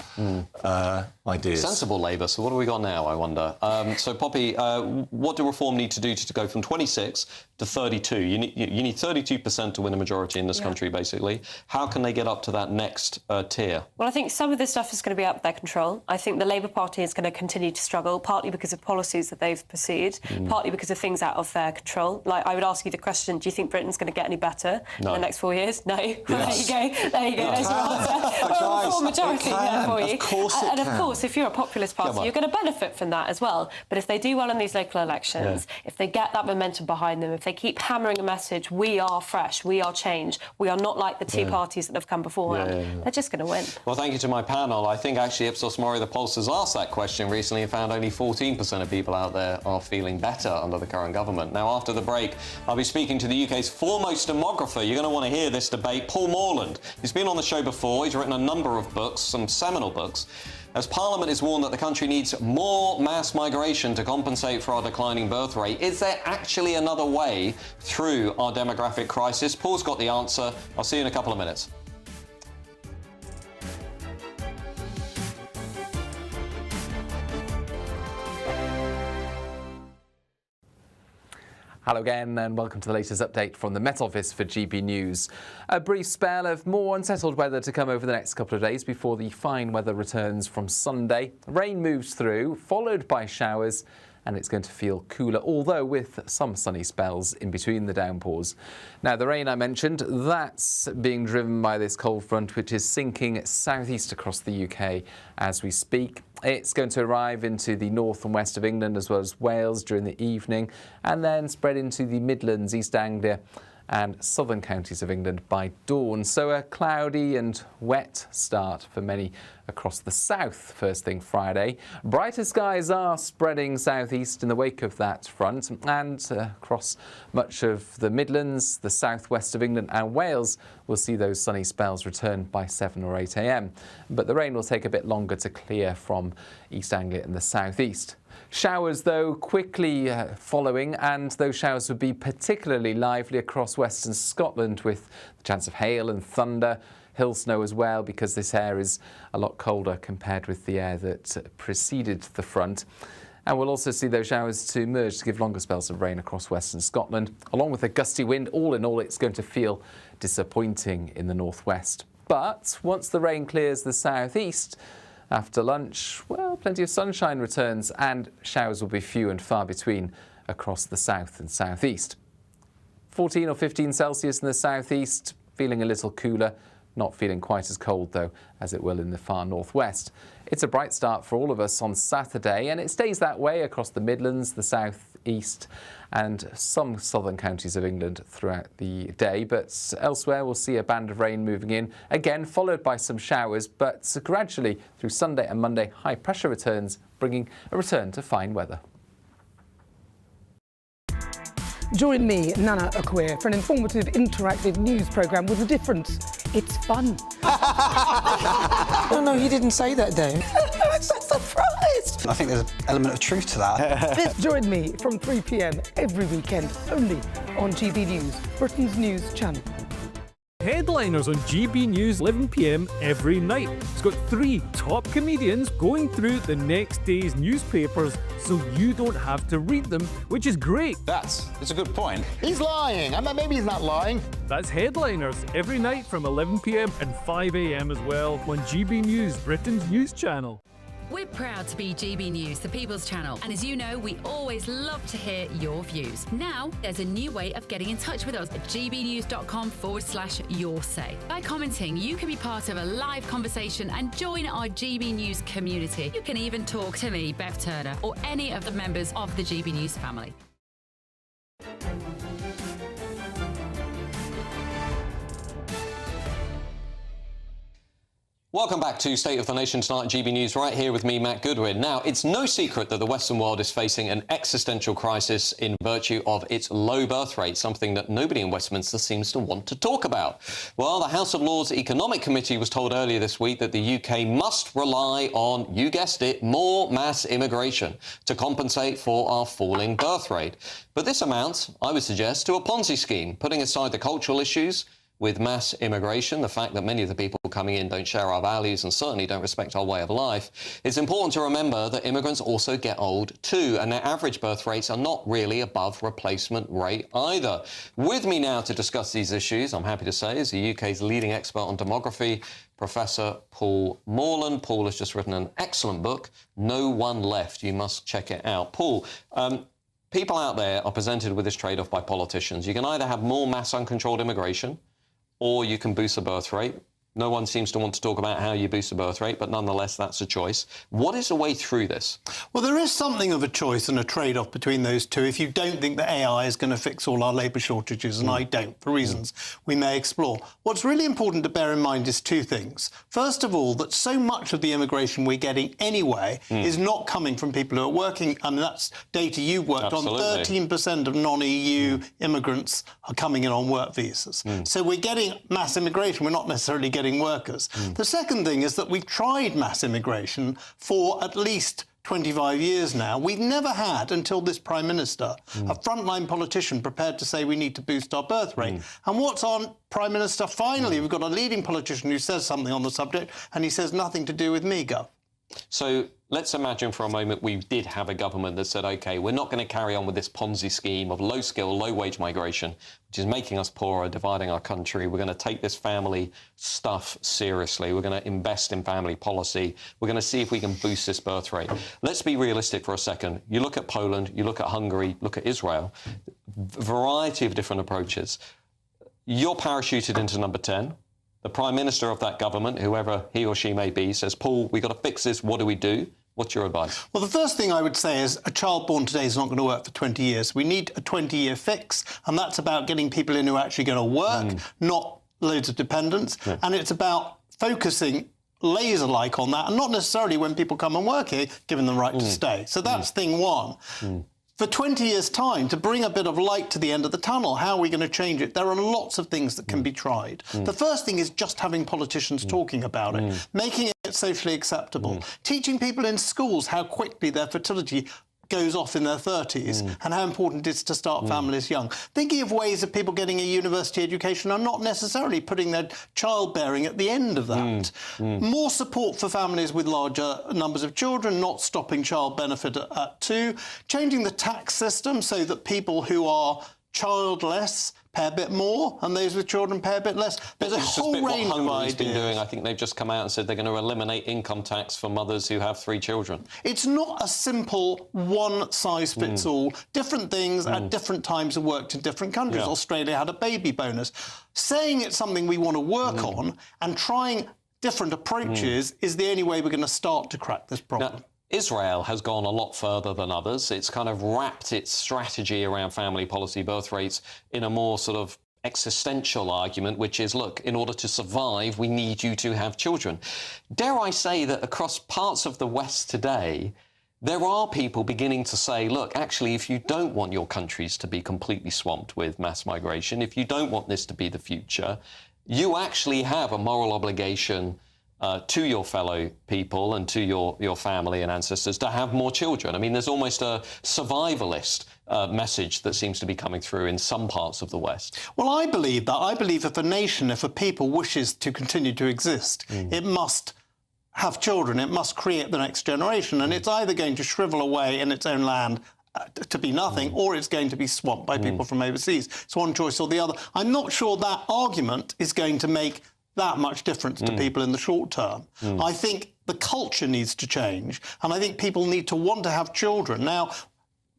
ideas. Sensible Labour. So what have we got now, I wonder? So, Poppy, what do Reform need to do to go from 26 to 32? You need 32% to win a majority in this country, basically. How can they get up to that next tier? Well, I think some of this stuff is going to be out of their control. I think the Labour Party is going to continue to struggle, partly because of policies that they've pursued, partly because of things out of their control. Like, I would ask you the question, do you think Britain's going to get any better in the next 4 years? No. Well, there you go. There you go. There's your answer. Well, a full majority there for you. Of course and of course, if you're a populist party, you're going to benefit from that as well. But if they do well in these local elections, if they get that momentum behind them, if they keep hammering a message, we are fresh, we are change, we are not like the two parties that have come beforehand, they're just going to win. Well, thank you to my panel. I think actually Ipsos Mori, the Pulse, has asked that question recently and found only 14% of people out there are feeling better under the current government. Now, after the break, I'll be speaking to the UK's foremost demographer. You're going to want to hear this debate, Paul Morland. He's been on the show before. He's written a number of books, some seminal books. As Parliament is warned that the country needs more mass migration to compensate for our declining birth rate, is there actually another way through our demographic crisis? Paul's got the answer. I'll see you in a couple of minutes. Hello again and welcome to the latest update from the Met Office for GB News. A brief spell of more unsettled weather to come over the next couple of days before the fine weather returns from Sunday. Rain moves through, followed by showers, and it's going to feel cooler, although with some sunny spells in between the downpours. Now, the rain I mentioned, that's being driven by this cold front, which is sinking southeast across the UK as we speak. It's going to arrive into the north and west of England as well as Wales during the evening, and then spread into the Midlands, East Anglia and southern counties of England by dawn. So a cloudy and wet start for many across the south first thing Friday. Brighter skies are spreading southeast in the wake of that front, and across much of the Midlands, the southwest of England and Wales will see those sunny spells return by 7 or 8 a.m. But the rain will take a bit longer to clear from East Anglia and the southeast. Showers, though, quickly following, and those showers would be particularly lively across western Scotland with the chance of hail and thunder, hill snow as well, because this air is a lot colder compared with the air that preceded the front. And we'll also see those showers to emerge to give longer spells of rain across western Scotland, along with a gusty wind. All in all, it's going to feel disappointing in the northwest. But once the rain clears the southeast, after lunch, well, plenty of sunshine returns and showers will be few and far between across the south and southeast. 14 or 15 Celsius in the southeast, feeling a little cooler, not feeling quite as cold though as it will in the far northwest. It's a bright start for all of us on Saturday, and it stays that way across the Midlands, the southeast and some southern counties of England throughout the day. But elsewhere we'll see a band of rain moving in, again followed by some showers, but gradually through Sunday and Monday high pressure returns, bringing a return to fine weather. Join me, Nana Akwe, for an informative, interactive news programme with a difference. It's fun. No, he didn't say that, Dave. I'm so surprised. I think there's an element of truth to that. Join me from 3 p.m. every weekend, only on GB News, Britain's news channel. Headliners on GB News 11 p.m. every night. It's got 3 top comedians going through the next day's newspapers so you don't have to read them, which is great. It's a good point. He's lying. I mean, maybe he's not lying. That's Headliners every night from 11 p.m. and 5 a.m. as well on GB News, Britain's news channel. We're proud to be GB News, the People's Channel, and as you know, we always love to hear your views. Now, there's a new way of getting in touch with us at gbnews.com/yoursay. By commenting, you can be part of a live conversation and join our GB News community. You can even talk to me, Bev Turner, or any of the members of the GB News family. Welcome back to State of the Nation tonight, GB News, right here with me, Matt Goodwin. Now, it's no secret that the Western world is facing an existential crisis in virtue of its low birth rate, something that nobody in Westminster seems to want to talk about. Well, the House of Lords Economic Committee was told earlier this week that the UK must rely on, you guessed it, more mass immigration to compensate for our falling birth rate. But this amounts, I would suggest, to a Ponzi scheme, putting aside the cultural issues with mass immigration, the fact that many of the people coming in don't share our values and certainly don't respect our way of life. It's important to remember that immigrants also get old too, and their average birth rates are not really above replacement rate either. With me now to discuss these issues, I'm happy to say, is the UK's leading expert on demography, Professor Paul Morland. Paul has just written an excellent book, No One Left. You must check it out. Paul, people out there are presented with this trade-off by politicians. You can either have more mass uncontrolled immigration, or you can boost the birth rate. No one seems to want to talk about how you boost the birth rate, but nonetheless, that's a choice. What is the way through this? Well, there is something of a choice and a trade-off between those two if you don't think that AI is going to fix all our labour shortages, and I don't, for reasons we may explore. What's really important to bear in mind is two things. First of all, that so much of the immigration we're getting anyway is not coming from people who are working, and that's data you've worked on. 13% of non-EU immigrants are coming in on work visas. So we're getting mass immigration, we're not necessarily getting workers. The second thing is that we've tried mass immigration for at least 25 years now. We've never had, until this Prime Minister, a frontline politician prepared to say we need to boost our birth rate. And what's on Prime Minister? Finally, we've got a leading politician who says something on the subject, and he says nothing to do with me, Gov. So let's imagine for a moment we did have a government that said, OK, we're not going to carry on with this Ponzi scheme of low-skill, low-wage migration, which is making us poorer, dividing our country. We're going to take this family stuff seriously. We're going to invest in family policy. We're going to see if we can boost this birth rate. Let's be realistic for a second. You look at Poland, you look at Hungary, look at Israel, variety of different approaches. You're parachuted into number 10. The Prime Minister of that government, whoever he or she may be, says, Paul, we've got to fix this. What do we do? What's your advice? Well, the first thing I would say is a child born today is not going to work for 20 years. We need a 20-year fix, and that's about getting people in who are actually going to work, not loads of dependents. And it's about focusing laser-like on that, and not necessarily when people come and work here, giving them the right to stay. So that's thing one. For 20 years' time, to bring a bit of light to the end of the tunnel, how are we going to change it? There are lots of things that can be tried. The first thing is just having politicians talking about it, making it socially acceptable, teaching people in schools how quickly their fertility goes off in their 30s and how important it is to start families young. Thinking of ways of people getting a university education and not necessarily putting their childbearing at the end of that. More support for families with larger numbers of children, not stopping child benefit at 2. Changing the tax system so that people who are childless pay a bit more, and those with children pay a bit less. There's a whole range of ideas. Been doing. I think they've just come out and said they're going to eliminate income tax for mothers who have 3 children. It's not a simple one-size-fits-all. Different things at different times have worked in different countries. Australia had a baby bonus. Saying it's something we want to work on and trying different approaches is the only way we're going to start to crack this problem. Now, Israel has gone a lot further than others. It's kind of wrapped its strategy around family policy birth rates in a more sort of existential argument, which is, look, in order to survive, we need you to have children. Dare I say that across parts of the West today, there are people beginning to say, look, actually, if you don't want your countries to be completely swamped with mass migration, if you don't want this to be the future, you actually have a moral obligation to your fellow people and to your family and ancestors to have more children. I mean, there's almost a survivalist message that seems to be coming through in some parts of the West. Well, I believe that. I believe if a nation, if a people wishes to continue to exist, it must have children. It must create the next generation. And it's either going to shrivel away in its own land to be nothing, or it's going to be swamped by people from overseas. It's one choice or the other. I'm not sure that argument is going to make that much difference to people in the short term. I think the culture needs to change, and I think people need to want to have children. Now,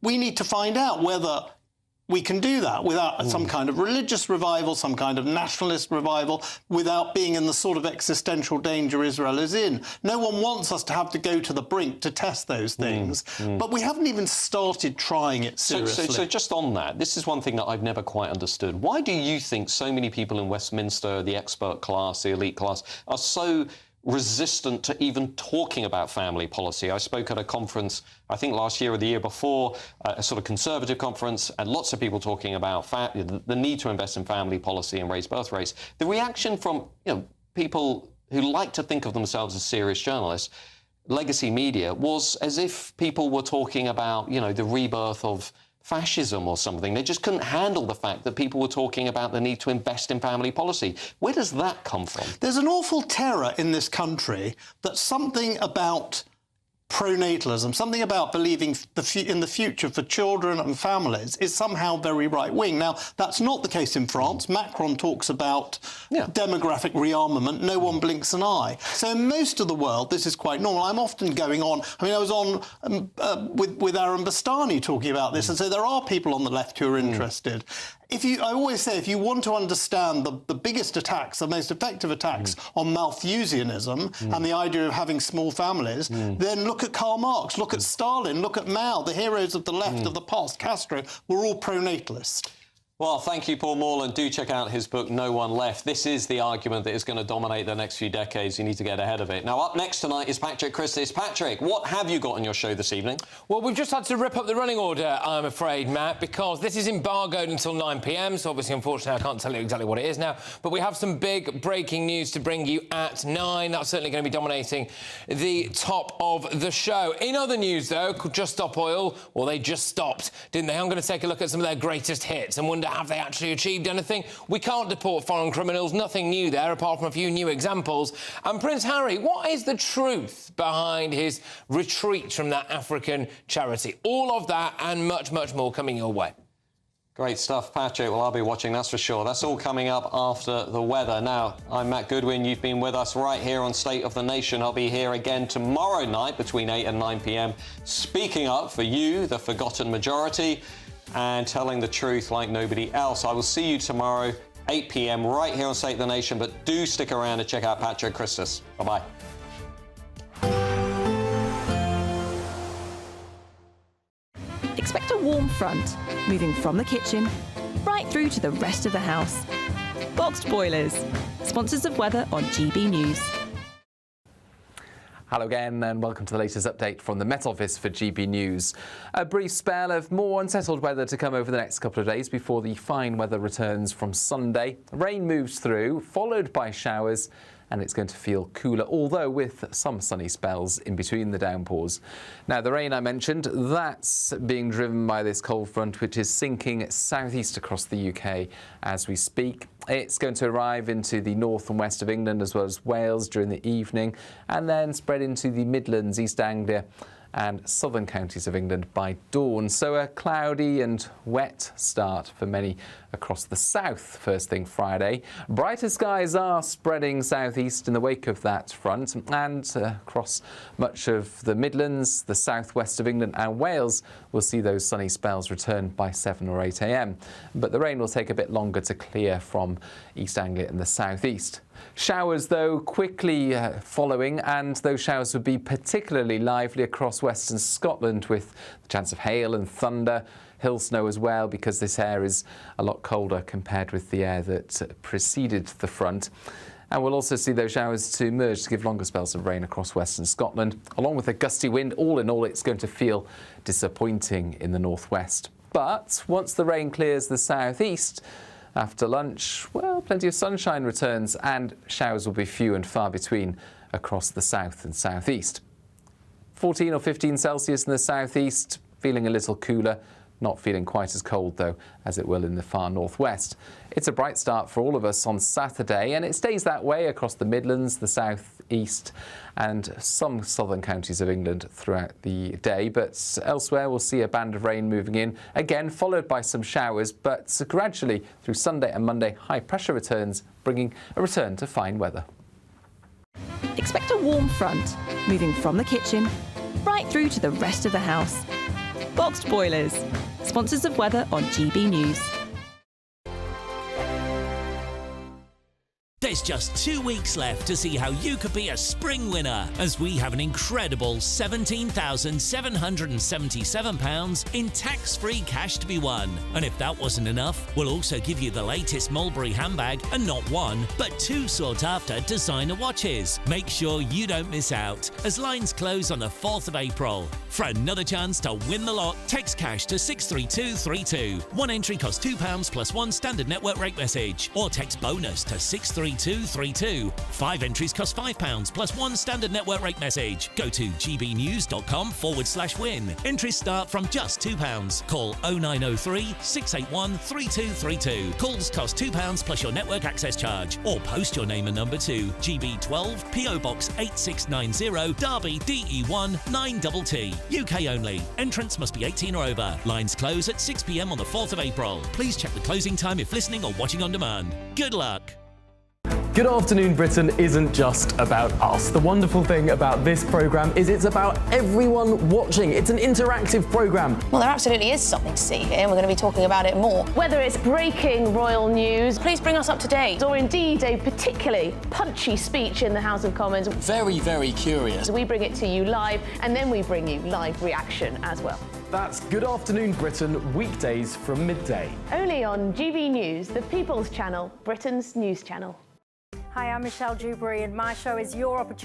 we need to find out whether we can do that without some kind of religious revival, some kind of nationalist revival, without being in the sort of existential danger Israel is in. No one wants us to have to go to the brink to test those things, but we haven't even started trying it seriously. So just on that, this is one thing that I've never quite understood. Why do you think so many people in Westminster, the expert class, the elite class, are so resistant to even talking about family policy? I spoke at a conference, I think last year or the year before, a sort of conservative conference, and lots of people talking about the need to invest in family policy and raise birth rates. The reaction from people who like to think of themselves as serious journalists, legacy media, was as if people were talking about, the rebirth of fascism or something. They just couldn't handle the fact that people were talking about the need to invest in family policy. Where does that come from? There's an awful terror in this country that something about pronatalism, something about believing in the future for children and families is somehow very right-wing. Now, that's not the case in France. Macron talks about demographic rearmament. No one blinks an eye. So in most of the world, this is quite normal. I'm often going on... I mean, I was on with Aaron Bastani talking about this, and so there are people on the left who are interested. I always say, if you want to understand the biggest attacks, the most effective attacks on Malthusianism and the idea of having small families, then look at Karl Marx, look at Stalin, look at Mao, the heroes of the left of the past, Castro, were all pro-natalist. Well, thank you, Paul Morland. Do check out his book, No One Left. This is the argument that is going to dominate the next few decades. You need to get ahead of it. Now, up next tonight is Patrick Christys. Patrick, what have you got on your show this evening? Well, we've just had to rip up the running order, I'm afraid, Matt, because this is embargoed until 9 p.m, so obviously, unfortunately, I can't tell you exactly what it is now, but we have some big breaking news to bring you at 9. That's certainly going to be dominating the top of the show. In other news, though, could Just Stop Oil, well, they just stopped, didn't they? I'm going to take a look at some of their greatest hits and wonder, have they actually achieved anything? We can't deport foreign criminals, nothing new there, apart from a few new examples. And Prince Harry, what is the truth behind his retreat from that African charity? All of that and much, much more coming your way. Great stuff, Patrick. Well, I'll be watching, that's for sure. That's all coming up after the weather. Now, I'm Matt Goodwin. You've been with us right here on State of the Nation. I'll be here again tomorrow night between 8 and 9 p.m, speaking up for you, the forgotten majority, and telling the truth like nobody else. I will see you tomorrow, 8 p.m, right here on State of the Nation, but do stick around and check out Patrick Christys. Bye-bye. Expect a warm front, moving from the kitchen right through to the rest of the house. Boxed Boilers, sponsors of weather on GB News. Hello again and welcome to the latest update from the Met Office for GB News. A brief spell of more unsettled weather to come over the next couple of days before the fine weather returns from Sunday. Rain moves through, followed by showers, and it's going to feel cooler, although with some sunny spells in between the downpours. Now, the rain I mentioned, that's being driven by this cold front, which is sinking southeast across the UK as we speak. It's going to arrive into the north and west of England, as well as Wales during the evening, and then spread into the Midlands, East Anglia, and southern counties of England by dawn. So a cloudy and wet start for many across the south first thing Friday. Brighter skies are spreading southeast in the wake of that front, and across much of the Midlands, the southwest of England and Wales will see those sunny spells return by 7 or 8 a.m. But the rain will take a bit longer to clear from East Anglia and the southeast. Showers, though, quickly following, and those showers would be particularly lively across western Scotland, with the chance of hail and thunder, hill snow as well, because this air is a lot colder compared with the air that preceded the front. And we'll also see those showers to merge to give longer spells of rain across western Scotland, along with a gusty wind. All in all, it's going to feel disappointing in the northwest. But once the rain clears the southeast, after lunch, well, plenty of sunshine returns and showers will be few and far between across the south and southeast. 14 or 15 Celsius in the southeast, feeling a little cooler, not feeling quite as cold, though, as it will in the far northwest. It's a bright start for all of us on Saturday, and it stays that way across the Midlands, the southeast, and some southern counties of England throughout the day. But elsewhere, we'll see a band of rain moving in, again followed by some showers, but gradually through Sunday and Monday, high pressure returns, bringing a return to fine weather. Expect a warm front, moving from the kitchen right through to the rest of the house. Boxed Boilers, sponsors of weather on GB News. There's just 2 weeks left to see how you could be a spring winner, as we have an incredible £17,777 in tax-free cash to be won. And if that wasn't enough, we'll also give you the latest Mulberry handbag and not one, but 2 sought-after designer watches. Make sure you don't miss out, as lines close on the 4th of April. For another chance to win the lot, text cash to 63232. One entry costs £2 plus 1 standard network rate message, or text bonus to 63232. 5 entries cost £5 plus 1 standard network rate message. Go to gbnews.com/win. Entries start from just £2. Call 0903 681 3232. Calls cost £2 plus your network access charge, or post your name and number to GB12 PO Box 8690 Derby DE1 9TT. UK only. Entrants must be 18 or over. Lines close at 6 p.m. on the 4th of April. Please check the closing time if listening or watching on demand. Good luck. Good Afternoon Britain isn't just about us. The wonderful thing about this programme is it's about everyone watching. It's an interactive programme. Well, there absolutely is something to see here, and we're going to be talking about it more. Whether it's breaking royal news, please bring us up to date, or indeed a particularly punchy speech in the House of Commons. Very, very curious. We bring it to you live, and then we bring you live reaction as well. That's Good Afternoon Britain, weekdays from midday. Only on GB News, the People's Channel, Britain's news channel. Hi, I'm Michelle Dewberry, and my show is your opportunity